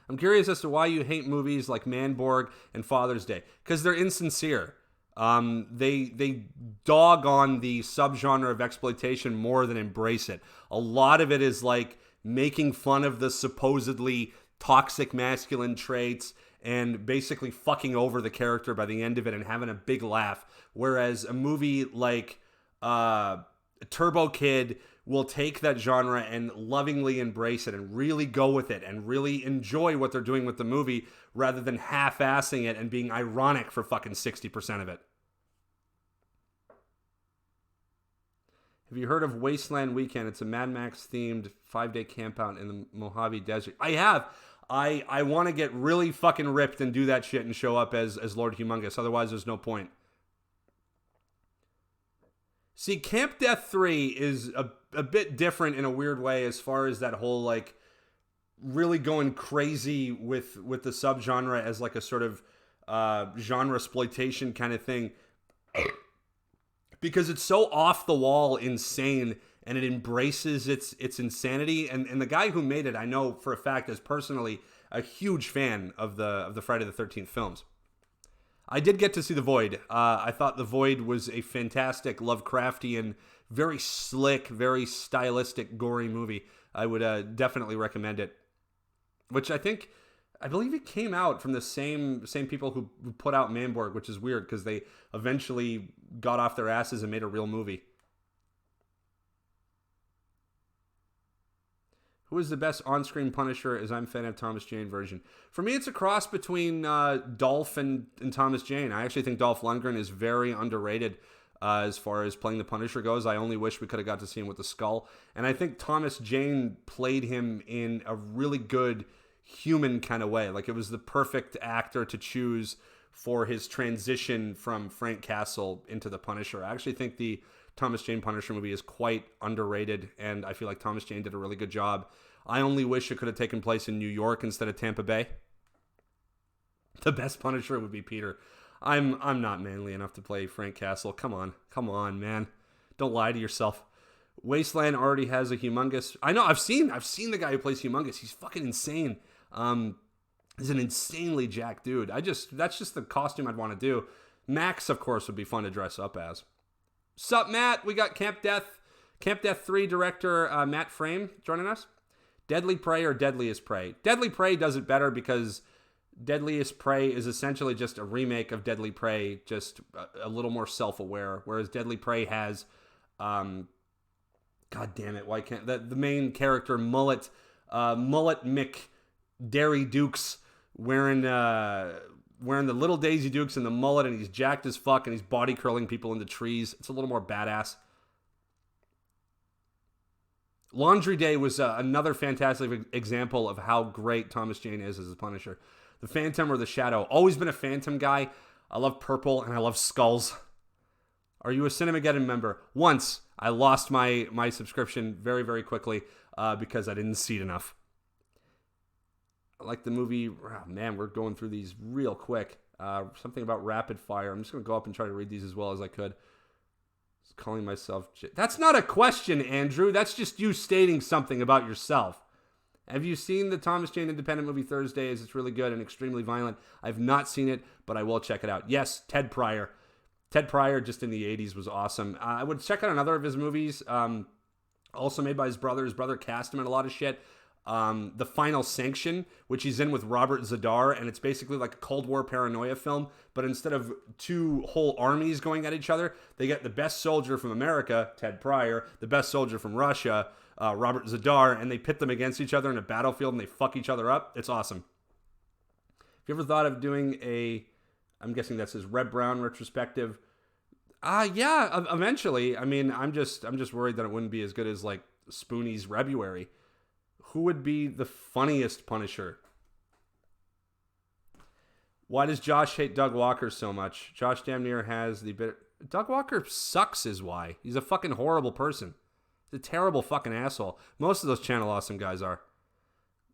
I'm curious as to why you hate movies like Manborg and Father's Day, because they're insincere. They dog on the subgenre of exploitation more than embrace it. A lot of it is like making fun of the supposedly toxic masculine traits and basically fucking over the character by the end of it and having a big laugh. Whereas a movie like Turbo Kid will take that genre and lovingly embrace it and really go with it and really enjoy what they're doing with the movie rather than half-assing it and being ironic for fucking 60% of it. Have you heard of Wasteland Weekend? It's a Mad Max themed 5-day campout in the Mojave Desert. I have. I want to get really fucking ripped and do that shit and show up as Lord Humongous. Otherwise, there's no point. See, Camp Death 3 is a bit different in a weird way as far as that whole, like, really going crazy with the subgenre as, like, a sort of genre exploitation kind of thing. Because it's so off-the-wall insane, and it embraces its insanity. And the guy who made it, I know for a fact, is personally a huge fan of the Friday the 13th films. I did get to see The Void. I thought The Void was a fantastic Lovecraftian, very slick, very stylistic, gory movie. I would definitely recommend it. Which I believe it came out from the same people who put out Manborg, which is weird because they eventually got off their asses and made a real movie. Who is the best on-screen Punisher, as I'm a fan of Thomas Jane version? For me, it's a cross between Dolph and Thomas Jane. I actually think Dolph Lundgren is very underrated as far as playing the Punisher goes. I only wish we could have got to see him with the skull. And I think Thomas Jane played him in a really good human kind of way. Like, it was the perfect actor to choose for his transition from Frank Castle into the Punisher. I actually think the Thomas Jane Punisher movie is quite underrated, and I feel like Thomas Jane did a really good job. I only wish it could have taken place in New York instead of Tampa Bay. The best Punisher would be Peter. I'm not manly enough to play Frank Castle. Come on, man. Don't lie to yourself. Wasteland already has a Humongous. I know, I've seen the guy who plays Humongous. He's fucking insane. He's an insanely jacked dude. That's just the costume I'd want to do. Max, of course, would be fun to dress up as. Sup, Matt? We got Camp Death 3 director Matt Frame joining us. Deadly Prey or Deadliest Prey? Deadly Prey does it better because Deadliest Prey is essentially just a remake of Deadly Prey, just a little more self-aware, whereas Deadly Prey has, God damn it, why can't the main character Mullet Mick Derry Dukes wearing the little Daisy Dukes and the mullet, and he's jacked as fuck, and he's body curling people into trees. It's a little more badass. Laundry Day was another fantastic example of how great Thomas Jane is as a Punisher. The Phantom or the Shadow. Always been a Phantom guy. I love purple, and I love skulls. Are you a Cinemageddon member? Once. I lost my subscription very, very quickly because I didn't see it enough. I like the movie. Oh, man, we're going through these real quick. Something about rapid fire. I'm just going to go up and try to read these as well as I could. Just calling myself... That's not a question, Andrew. That's just you stating something about yourself. Have you seen the Thomas Jane independent movie Thursdays? It's really good and extremely violent. I've not seen it, but I will check it out. Yes, Ted Pryor. Ted Pryor, just in the 80s, was awesome. I would check out another of his movies, also made by his brother. His brother cast him in a lot of shit. The Final Sanction, which he's in with Robert Zadar, and it's basically like a Cold War paranoia film, but instead of two whole armies going at each other, they get the best soldier from America, Ted Pryor, the best soldier from Russia, Robert Zadar, and they pit them against each other in a battlefield, and they fuck each other up. It's awesome. Have you ever thought of doing I'm guessing that's his Red Brown retrospective? Yeah, eventually. I mean, I'm just worried that it wouldn't be as good as like Spoonie's Rebuary. Who would be the funniest Punisher? Why does Josh hate Doug Walker so much? Josh damn near has the bit... Doug Walker sucks is why. He's a fucking horrible person. He's a terrible fucking asshole. Most of those Channel Awesome guys are.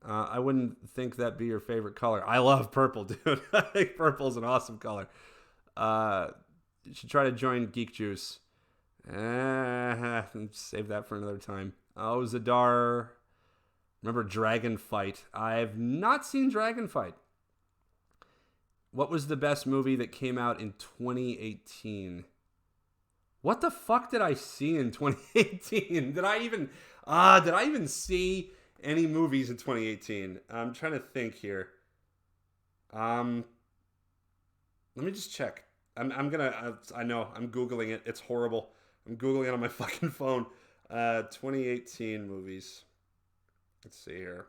I wouldn't think that'd be your favorite color. I love purple, dude. I think purple's an awesome color. You should try to join Geek Juice. Save that for another time. Oh, Zadar. Remember Dragon Fight? I've not seen Dragon Fight. What was the best movie that came out in 2018? What the fuck did I see in 2018? Did I even see any movies in 2018? I'm trying to think here. Let me just check. I know, I'm Googling it. It's horrible. I'm Googling it on my fucking phone. 2018 movies. Let's see here.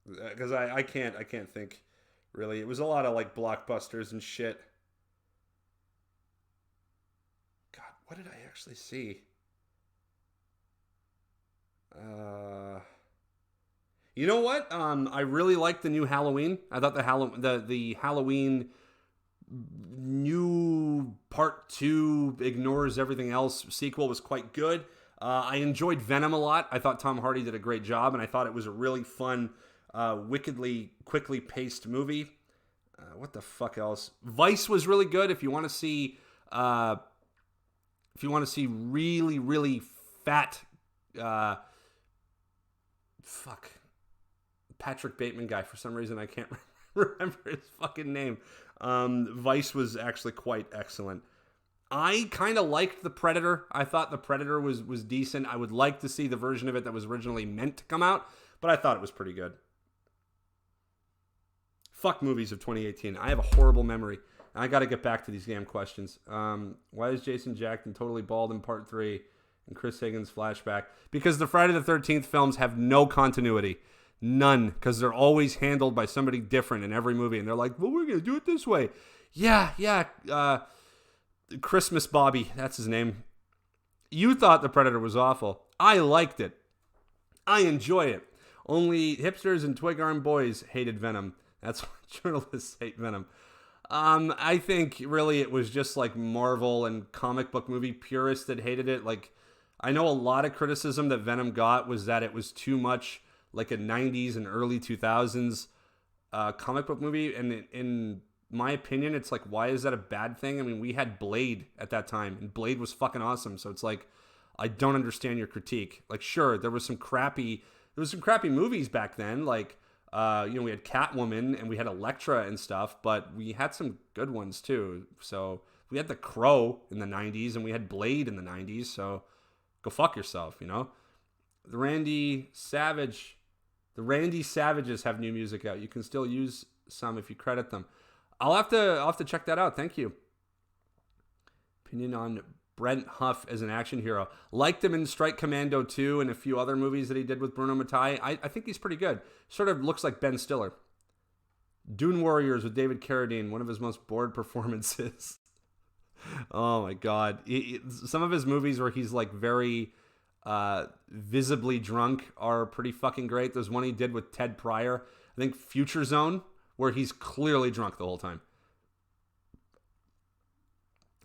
Because I can't think, really. It was a lot of, like, blockbusters and shit. God, what did I actually see? You know what? I really liked the new Halloween. I thought the Halloween new part 2 ignores everything else sequel was quite good. I enjoyed Venom a lot. I thought Tom Hardy did a great job, and I thought it was a really fun, wickedly quickly paced movie. What the fuck else? Vice was really good. If you want to see really, really fat, Patrick Bateman guy. For some reason, I can't remember his fucking name. Vice was actually quite excellent. I kind of liked The Predator. I thought The Predator was decent. I would like to see the version of it that was originally meant to come out, but I thought it was pretty good. Fuck movies of 2018. I have a horrible memory. I got to get back to these damn questions. Why is Jason Jackson totally bald in part 3 and Chris Higgins flashback? Because the Friday the 13th films have no continuity. None. Because they're always handled by somebody different in every movie. And they're like, well, we're going to do it this way. Yeah. Christmas Bobby. That's his name. You thought The Predator was awful. I liked it. I enjoy it. Only hipsters and twig arm boys hated Venom. That's why journalists hate Venom. I think really it was just like Marvel and comic book movie purists that hated it. Like, I know a lot of criticism that Venom got was that it was too much like a 90s and early 2000s comic book movie. And in my opinion, it's like, why is that a bad thing? I mean, we had Blade at that time, and Blade was fucking awesome. So it's like, I don't understand your critique. Like, sure, there was some crappy movies back then. Like, we had Catwoman and we had Elektra and stuff, but we had some good ones too. So we had The Crow in the 90s and we had Blade in the 90s. So go fuck yourself, you know? The Randy Savages have new music out. You can still use some if you credit them. I'll have to check that out. Thank you. Opinion on Brent Huff as an action hero. Liked him in Strike Commando 2 and a few other movies that he did with Bruno Mattei. I think he's pretty good. Sort of looks like Ben Stiller. Dune Warriors with David Carradine, one of his most bored performances. Oh my God. Some of his movies where he's like very visibly drunk are pretty fucking great. There's one he did with Ted Pryor. I think Future Zone, where he's clearly drunk the whole time.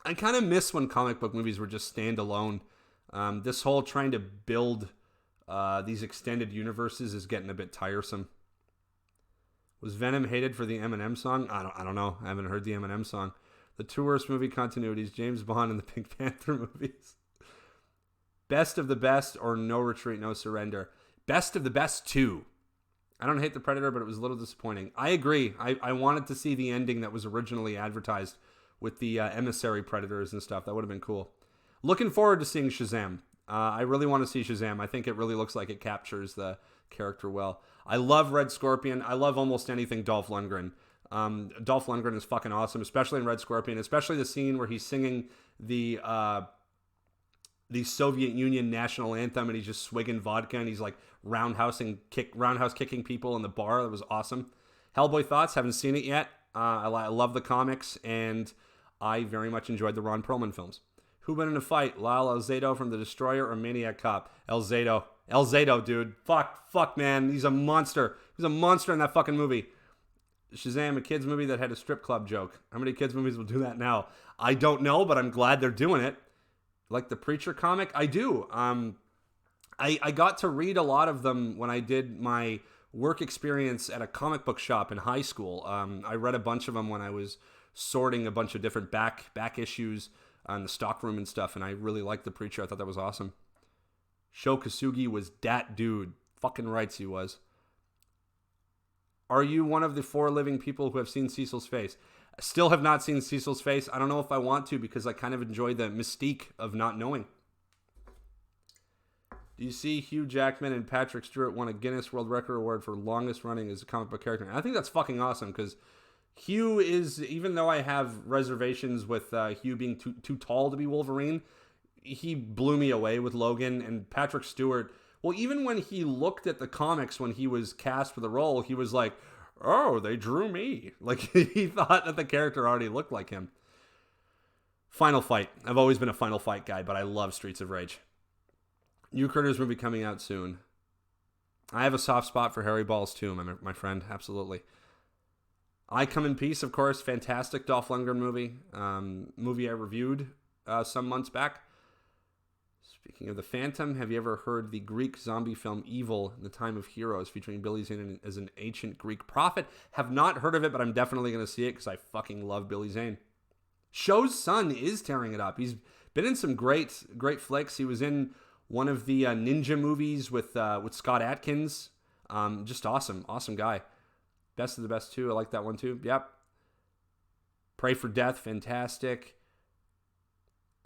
I kind of miss when comic book movies were just standalone. This whole trying to build these extended universes is getting a bit tiresome. Was Venom hated for the Eminem song? I don't know. I haven't heard the Eminem song. The two worst movie continuities, James Bond and the Pink Panther movies. Best of the best or No Retreat, No Surrender? Best of the best 2. I don't hate The Predator, but it was a little disappointing. I agree. I wanted to see the ending that was originally advertised with the emissary predators and stuff. That would have been cool. Looking forward to seeing Shazam. I really want to see Shazam. I think it really looks like it captures the character well. I love Red Scorpion. I love almost anything Dolph Lundgren. Dolph Lundgren is fucking awesome, especially in Red Scorpion, especially the scene where he's singing the Soviet Union national anthem and he's just swigging vodka and he's like roundhouse kicking people in the bar. That was awesome. Hellboy thoughts, haven't seen it yet. I love the comics and I very much enjoyed the Ron Perlman films. Who went in a fight? Lyle Elzado from The Destroyer or Maniac Cop? Elzado, dude. Fuck, man. He's a monster. He's a monster in that fucking movie. Shazam, a kids movie that had a strip club joke. How many kids movies will do that now? I don't know, but I'm glad they're doing it. Like the Preacher comic? I do. I got to read a lot of them when I did my work experience at a comic book shop in high school. I read a bunch of them when I was sorting a bunch of different back issues on the stockroom and stuff, and I really liked the Preacher. I thought that was awesome. Sho Kosugi was dat dude. Fucking rights he was. Are you one of the 4 living people who have seen Cecil's Face? I still have not seen Cecil's Face. I don't know if I want to because I kind of enjoy the mystique of not knowing. Do you see Hugh Jackman and Patrick Stewart won a Guinness World Record Award for longest running as a comic book character? And I think that's fucking awesome because Hugh is, even though I have reservations with Hugh being too tall to be Wolverine, he blew me away with Logan. And Patrick Stewart, well, even when he looked at the comics when he was cast for the role, he was like, oh, they drew me. Like, he thought that the character already looked like him. Final Fight. I've always been a Final Fight guy, but I love Streets of Rage. New Critters movie coming out soon. I have a soft spot for Harry Balls too, my friend. Absolutely. I Come in Peace, of course. Fantastic Dolph Lundgren movie. Movie I reviewed some months back. Speaking of The Phantom, have you ever heard the Greek zombie film Evil, The Time of Heroes, featuring Billy Zane as an ancient Greek prophet? Have not heard of it, but I'm definitely going to see it because I fucking love Billy Zane. Sho's son is tearing it up. He's been in some great flicks. He was in one of the ninja movies with Scott Adkins. Just awesome guy. Best of the Best too. I like that one too. Yep. Pray for Death, fantastic.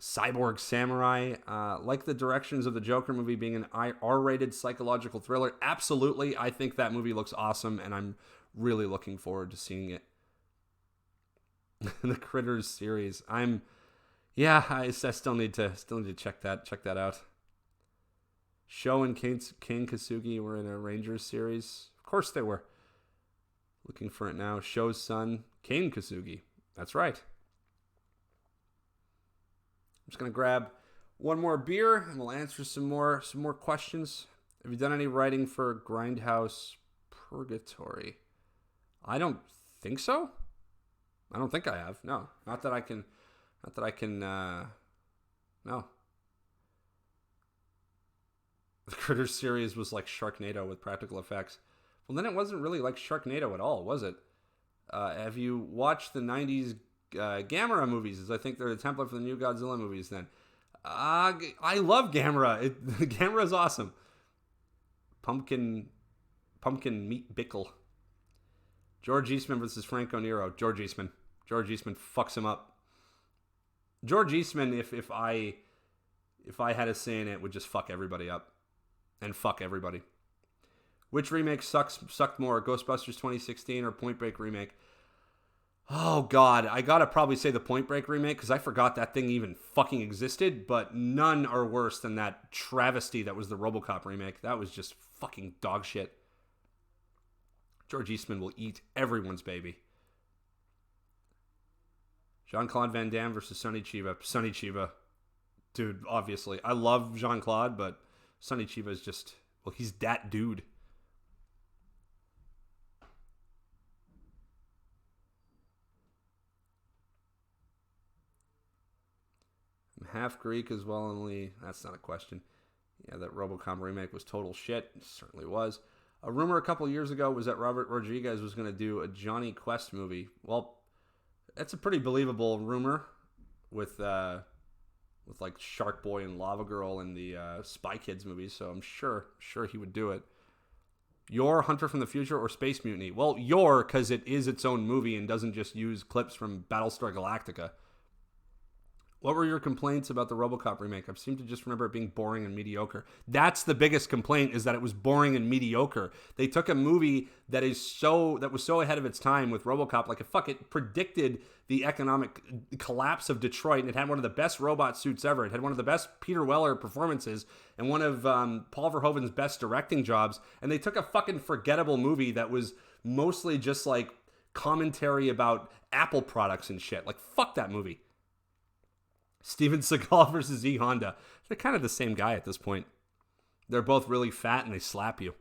Cyborg Samurai. Like the directions of the Joker movie being an R-rated psychological thriller. Absolutely. I think that movie looks awesome, and I'm really looking forward to seeing it. The Critters series. I still need to check that out. Sho and King Kasugi were in a Rangers series. Of course they were. Looking for it now. Sho's son, Kane Kasugi. That's right. I'm just going to grab one more beer and we'll answer some more questions. Have you done any writing for Grindhouse Purgatory? I don't think so. I don't think I have. No. Not that I can, no. The Critters series was like Sharknado with practical effects. Well, then it wasn't really like Sharknado at all, was it? Have you watched the 90s Gamera movies? As I think they're the template for the new Godzilla movies then. I love Gamera. Gamera's awesome. Pumpkin Meat Bickle. George Eastman versus Franco Nero. George Eastman. George Eastman fucks him up. George Eastman, if I had a say in it, would just fuck everybody up. And fuck everybody. Which remake sucked more, Ghostbusters 2016 or Point Break remake? Oh, God. I gotta probably say the Point Break remake because I forgot that thing even fucking existed, but none are worse than that travesty that was the RoboCop remake. That was just fucking dog shit. George Eastman will eat everyone's baby. Jean-Claude Van Damme versus Sonny Chiba. Sonny Chiba. Dude, obviously. I love Jean-Claude, but Sonny Chiba is just, well, he's that dude. I'm half Greek as well, only that's not a question. Yeah, that RoboCop remake was total shit. It certainly was. A rumor a couple years ago was that Robert Rodriguez was going to do a Johnny Quest movie. Well, that's a pretty believable rumor with like Shark Boy and Lava Girl and the Spy Kids movies, so I'm sure he would do it. Your Hunter from the Future or Space Mutiny? Well, your, because it is its own movie and doesn't just use clips from Battlestar Galactica. What were your complaints about the RoboCop remake? I seem to just remember it being boring and mediocre. That's the biggest complaint, is that it was boring and mediocre. They took a movie that was so ahead of its time with RoboCop, like it predicted the economic collapse of Detroit, and it had one of the best robot suits ever. It had one of the best Peter Weller performances and one of Paul Verhoeven's best directing jobs, and they took a fucking forgettable movie that was mostly just like commentary about Apple products and shit. Like, fuck that movie. Steven Seagal versus E. Honda. They're kind of the same guy at this point. They're both really fat and they slap you.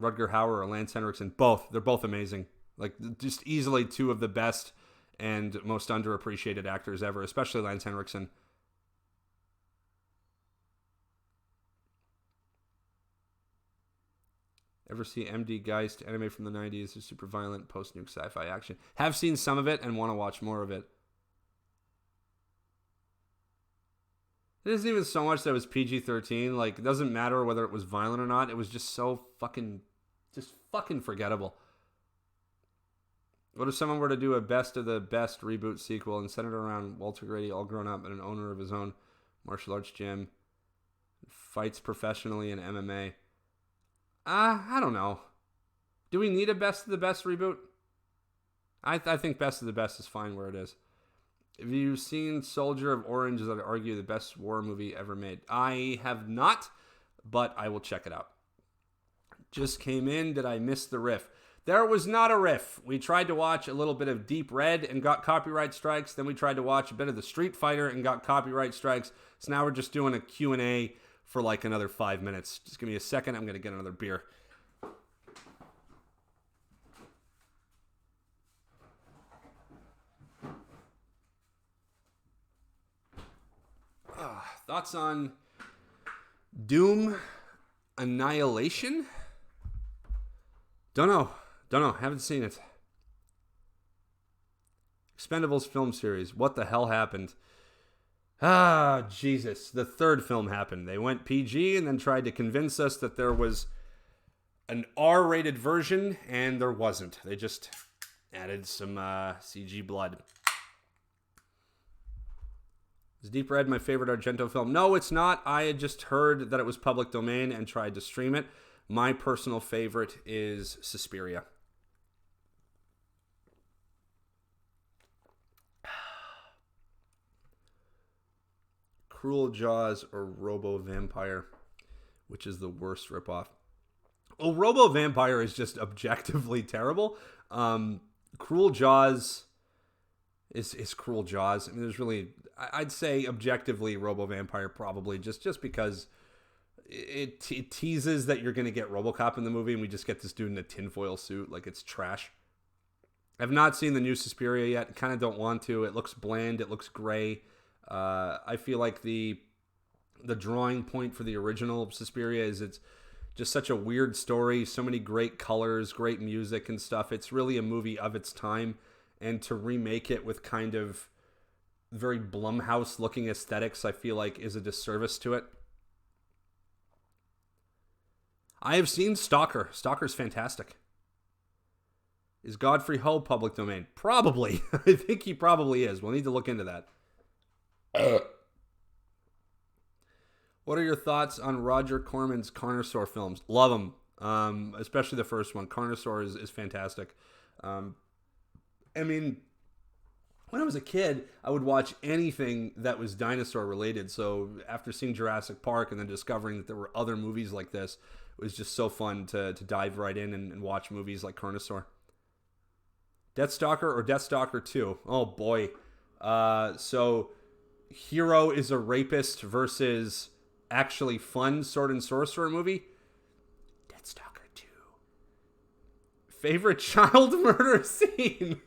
Rutger Hauer or Lance Henriksen. Both. They're both amazing. Like, just easily two of the best and most underappreciated actors ever, especially Lance Henriksen. Ever see MD Geist, anime from the 90s, is super violent, post-nuke sci-fi action. Have seen some of it and want to watch more of it. It isn't even so much that it was PG-13. Like, it doesn't matter whether it was violent or not. It was just so fucking forgettable. What if someone were to do a best of the best reboot sequel and center it around Walter Grady, all grown up and an owner of his own martial arts gym, fights professionally in MMA? I don't know. Do we need a best of the best reboot? I think best of the best is fine where it is. Have you seen Soldier of Orange? Is, I'd argue, the best war movie ever made. I have not, but I will check it out. Just came in. Did I miss the riff? There was not a riff. We tried to watch a little bit of Deep Red and got copyright strikes. Then we tried to watch a bit of the Street Fighter and got copyright strikes. So now we're just doing a Q&A for like another 5 minutes. Just give me a second. I'm going to get another beer. Thoughts on Doom Annihilation? Don't know. Haven't seen it. Expendables film series. What the hell happened? Jesus. The third film happened. They went PG and then tried to convince us that there was an R-rated version, and there wasn't. They just added some CG blood. Is Deep Red my favorite Argento film? No, it's not. I had just heard that it was public domain and tried to stream it. My personal favorite is Suspiria. Cruel Jaws or Robo Vampire? Which is the worst ripoff? Well, Robo Vampire is just objectively terrible. Cruel Jaws is Cruel Jaws. I mean, there's really... I'd say objectively Robo Vampire probably just because it teases that you're going to get RoboCop in the movie and we just get this dude in a tinfoil suit. Like, it's trash. I've not seen the new Suspiria yet. Kind of don't want to. It looks bland. It looks gray. I feel like the drawing point for the original Suspiria is it's just such a weird story. So many great colors, great music and stuff. It's really a movie of its time. And to remake it with kind of very Blumhouse looking aesthetics, I feel like is a disservice to it. I have seen Stalker. Stalker's fantastic. Is Godfrey Ho public domain? Probably. I think he probably is. We'll need to look into that. What are your thoughts on Roger Corman's Carnosaur films? Love them. Especially the first one. Carnosaur is fantastic. I mean, when I was a kid, I would watch anything that was dinosaur related. So after seeing Jurassic Park and then discovering that there were other movies like this, it was just so fun to dive right in and watch movies like Carnosaur. Deathstalker or Deathstalker 2? Oh boy. So hero is a rapist versus actually fun sword and sorcerer movie. Deathstalker 2. Favorite child murder scene?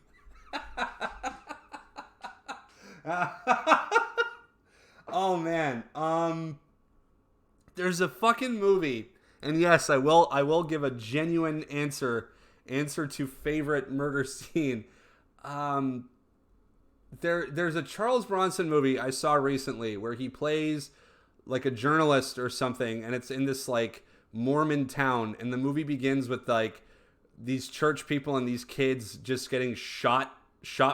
Oh man. There's a fucking movie, and yes, I will give a genuine answer to favorite murder scene. There's a Charles Bronson movie I saw recently where he plays like a journalist or something, and it's in this like Mormon town, and the movie begins with like these church people and these kids just getting shot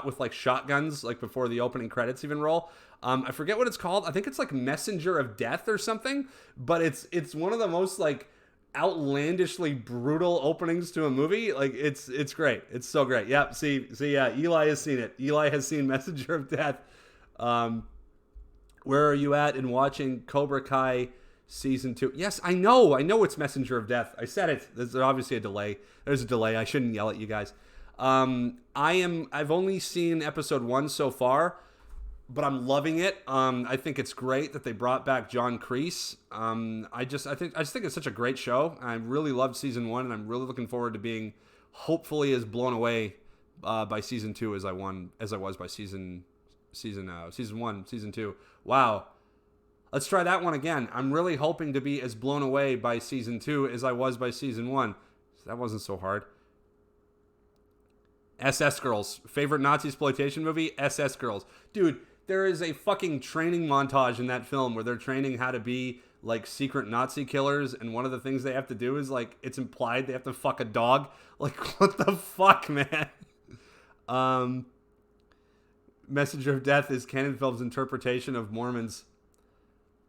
with like shotguns like before the opening credits even roll. I forget what it's called. I think it's like Messenger of Death or something, but it's one of the most like outlandishly brutal openings to a movie. Like it's great. It's so great. Yep. See, yeah, Eli has seen it. Eli has seen Messenger of Death. Where are you at in watching Cobra Kai season 2? Yes, I know it's Messenger of Death. I said it. There's obviously a delay. There's a delay. I shouldn't yell at you guys. I've only seen episode 1 so far, but I'm loving it. I think it's great that they brought back John Kreese. I just think it's such a great show. I really loved season 1, and I'm really looking forward to being hopefully as blown away by season 2 as I was by season 1, season 2. Wow. Let's try that one again. I'm really hoping to be as blown away by season 2 as I was by season 1. That wasn't so hard. SS Girls. Favorite Nazi exploitation movie? SS Girls. Dude, there is a fucking training montage in that film where they're training how to be like secret Nazi killers, and one of the things they have to do is like it's implied they have to fuck a dog. Like, what the fuck, man? Messenger of Death is Cannonfeld's interpretation of Mormons.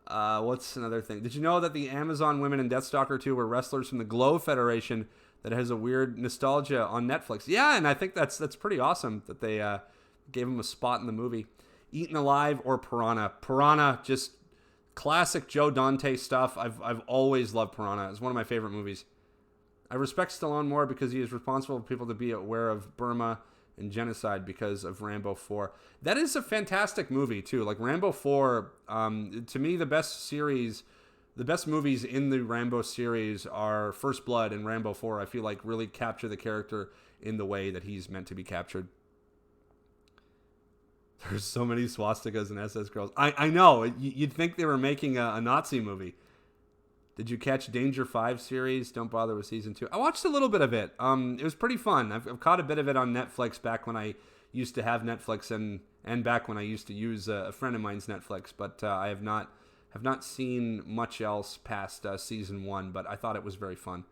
What's another thing? Did you know that the Amazon women in Deathstalker 2 were wrestlers from the Glow Federation that has a weird nostalgia on Netflix? Yeah, and I think that's pretty awesome that they gave him a spot in the movie. Eaten Alive or Piranha? Piranha, just classic Joe Dante stuff. I've always loved Piranha. It's one of my favorite movies. I respect Stallone more because he is responsible for people to be aware of Burma and genocide because of Rambo 4. That is a fantastic movie too. Like Rambo 4, to me the best movies in the Rambo series are First Blood and Rambo 4. I feel like really capture the character in the way that he's meant to be captured. There's so many swastikas in SS Girls. I know. You'd think they were making a Nazi movie. Did you catch Danger 5 series? Don't bother with season 2. I watched a little bit of it. It was pretty fun. I've caught a bit of it on Netflix back when I used to have Netflix and back when I used to use a friend of mine's Netflix. But I have not seen much else past season 1. But I thought it was very fun.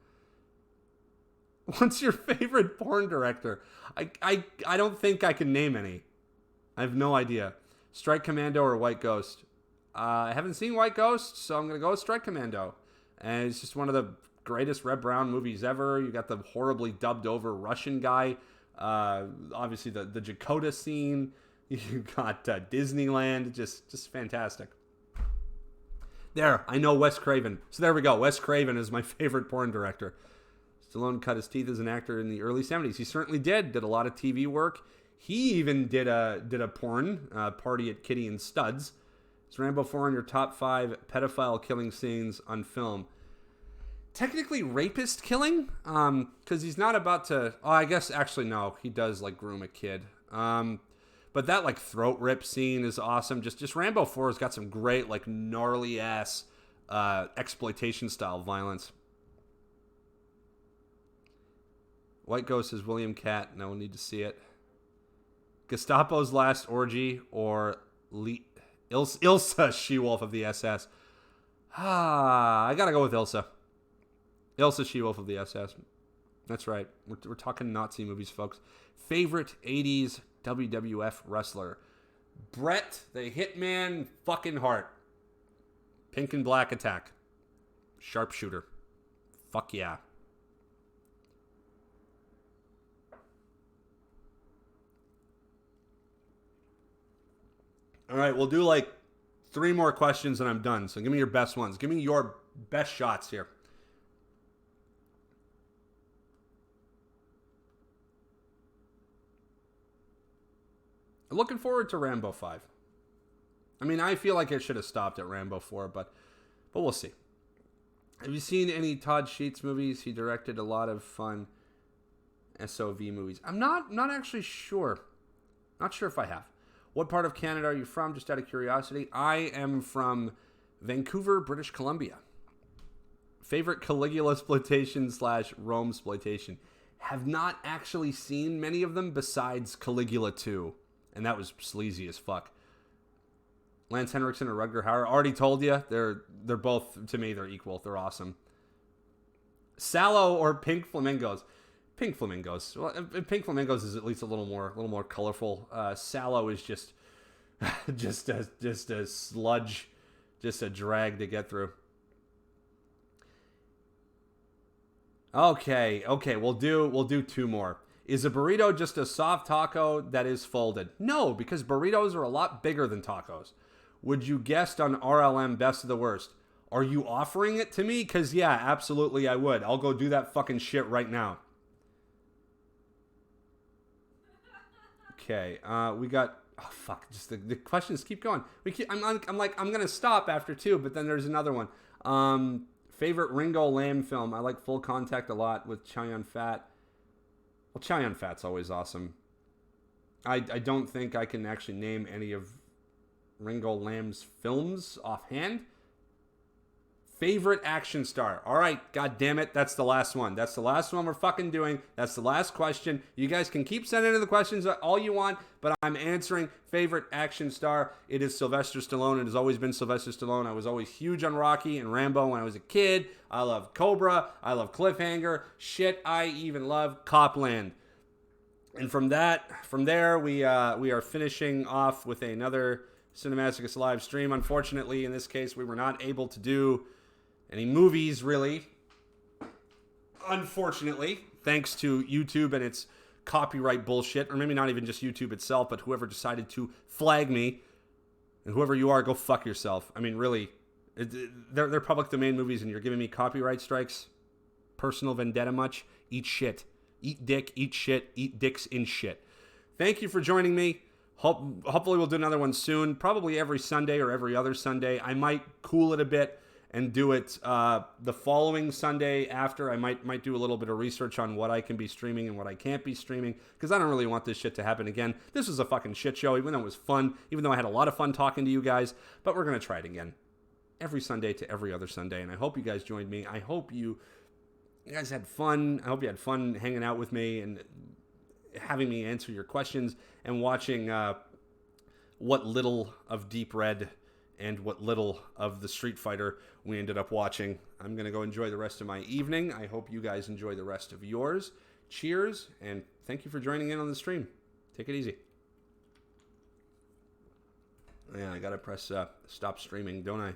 What's your favorite porn director? I don't think I can name any. I have no idea. Strike Commando or White Ghost? I haven't seen White Ghost, so I'm going to go with Strike Commando. And it's just one of the greatest Red Brown movies ever. You got the horribly dubbed over Russian guy. Obviously the Dakota scene. You got Disneyland. Just fantastic. There, I know Wes Craven. So there we go. Wes Craven is my favorite porn director. Stallone cut his teeth as an actor in the early 70s. He certainly did a lot of TV work. He even did a porn, Party at Kitty and Studs. Is Rambo 4 on your top 5 pedophile killing scenes on film? Technically rapist killing, because he's not about to... Oh, I guess, actually, no. He does, like, groom a kid. But that, like, throat rip scene is awesome. Just Rambo 4 has got some great, like, gnarly-ass exploitation-style violence. White Ghost is William Catt. No one need to see it. Gestapo's Last Orgy or Ilsa She-Wolf of the SS. I gotta go with Ilsa. Ilsa She-Wolf of the SS. That's right. We're talking Nazi movies, folks. Favorite 80s WWF wrestler? Bret the Hitman fucking Hart. Pink and Black Attack. Sharpshooter. Fuck yeah. All right, we'll do like 3 more questions and I'm done. So give me your best ones. Give me your best shots here. I'm looking forward to Rambo 5. I mean, I feel like it should have stopped at Rambo 4, but we'll see. Have you seen any Todd Sheets movies? He directed a lot of fun SOV movies. I'm not actually sure. Not sure if I have. What part of Canada are you from? Just out of curiosity. I am from Vancouver, British Columbia. Favorite Caligula exploitation / Rome exploitation. Have not actually seen many of them besides Caligula 2. And that was sleazy as fuck. Lance Henriksen or Rutger Hauer. Already told you. They're both, to me, they're equal. They're awesome. Sallow or Pink Flamingos? Pink Flamingos. Well, Pink Flamingos is at least a little more colorful. Sallow is just a sludge, just a drag to get through. Okay, we'll do 2 more. Is a burrito just a soft taco that is folded? No, because burritos are a lot bigger than tacos. Would you guest on RLM Best of the Worst? Are you offering it to me? Because yeah, absolutely I would. I'll go do that fucking shit right now. Okay, we got... Oh, fuck. Just the questions keep going. I'm like, I'm going to stop after 2, but then there's another one. Favorite Ringo Lam film? I like Full Contact a lot with Chow Yun-Fat. Well, Chow Yun-Fat's always awesome. I don't think I can actually name any of Ringo Lam's films offhand. Favorite action star. All right, god damn it, that's the last one. That's the last one we're fucking doing. That's the last question. You guys can keep sending in the questions all you want, but I'm answering favorite action star. It is Sylvester Stallone. It has always been Sylvester Stallone. I was always huge on Rocky and Rambo when I was a kid. I love Cobra. I love Cliffhanger. Shit, I even love Copland. And from there, we are finishing off with another Cine Masochist live stream. Unfortunately, in this case, we were not able to do any movies, really. Unfortunately, thanks to YouTube and its copyright bullshit, or maybe not even just YouTube itself, but whoever decided to flag me, and whoever you are, go fuck yourself. I mean, really, they're public domain movies, and you're giving me copyright strikes? Personal vendetta much? Eat shit. Eat dick, eat shit, eat dicks in shit. Thank you for joining me. Hopefully we'll do another one soon, probably every Sunday or every other Sunday. I might cool it a bit and do it the following Sunday after. I might do a little bit of research on what I can be streaming and what I can't be streaming, because I don't really want this shit to happen again. This was a fucking shit show, even though it was fun, even though I had a lot of fun talking to you guys, but we're going to try it again. Every Sunday to every other Sunday, and I hope you guys joined me. I hope you guys had fun. I hope you had fun hanging out with me and having me answer your questions and watching what little of Deep Red and what little of the Street Fighter we ended up watching. I'm going to go enjoy the rest of my evening. I hope you guys enjoy the rest of yours. Cheers, and thank you for joining in on the stream. Take it easy. Yeah, I got to press stop streaming, don't I?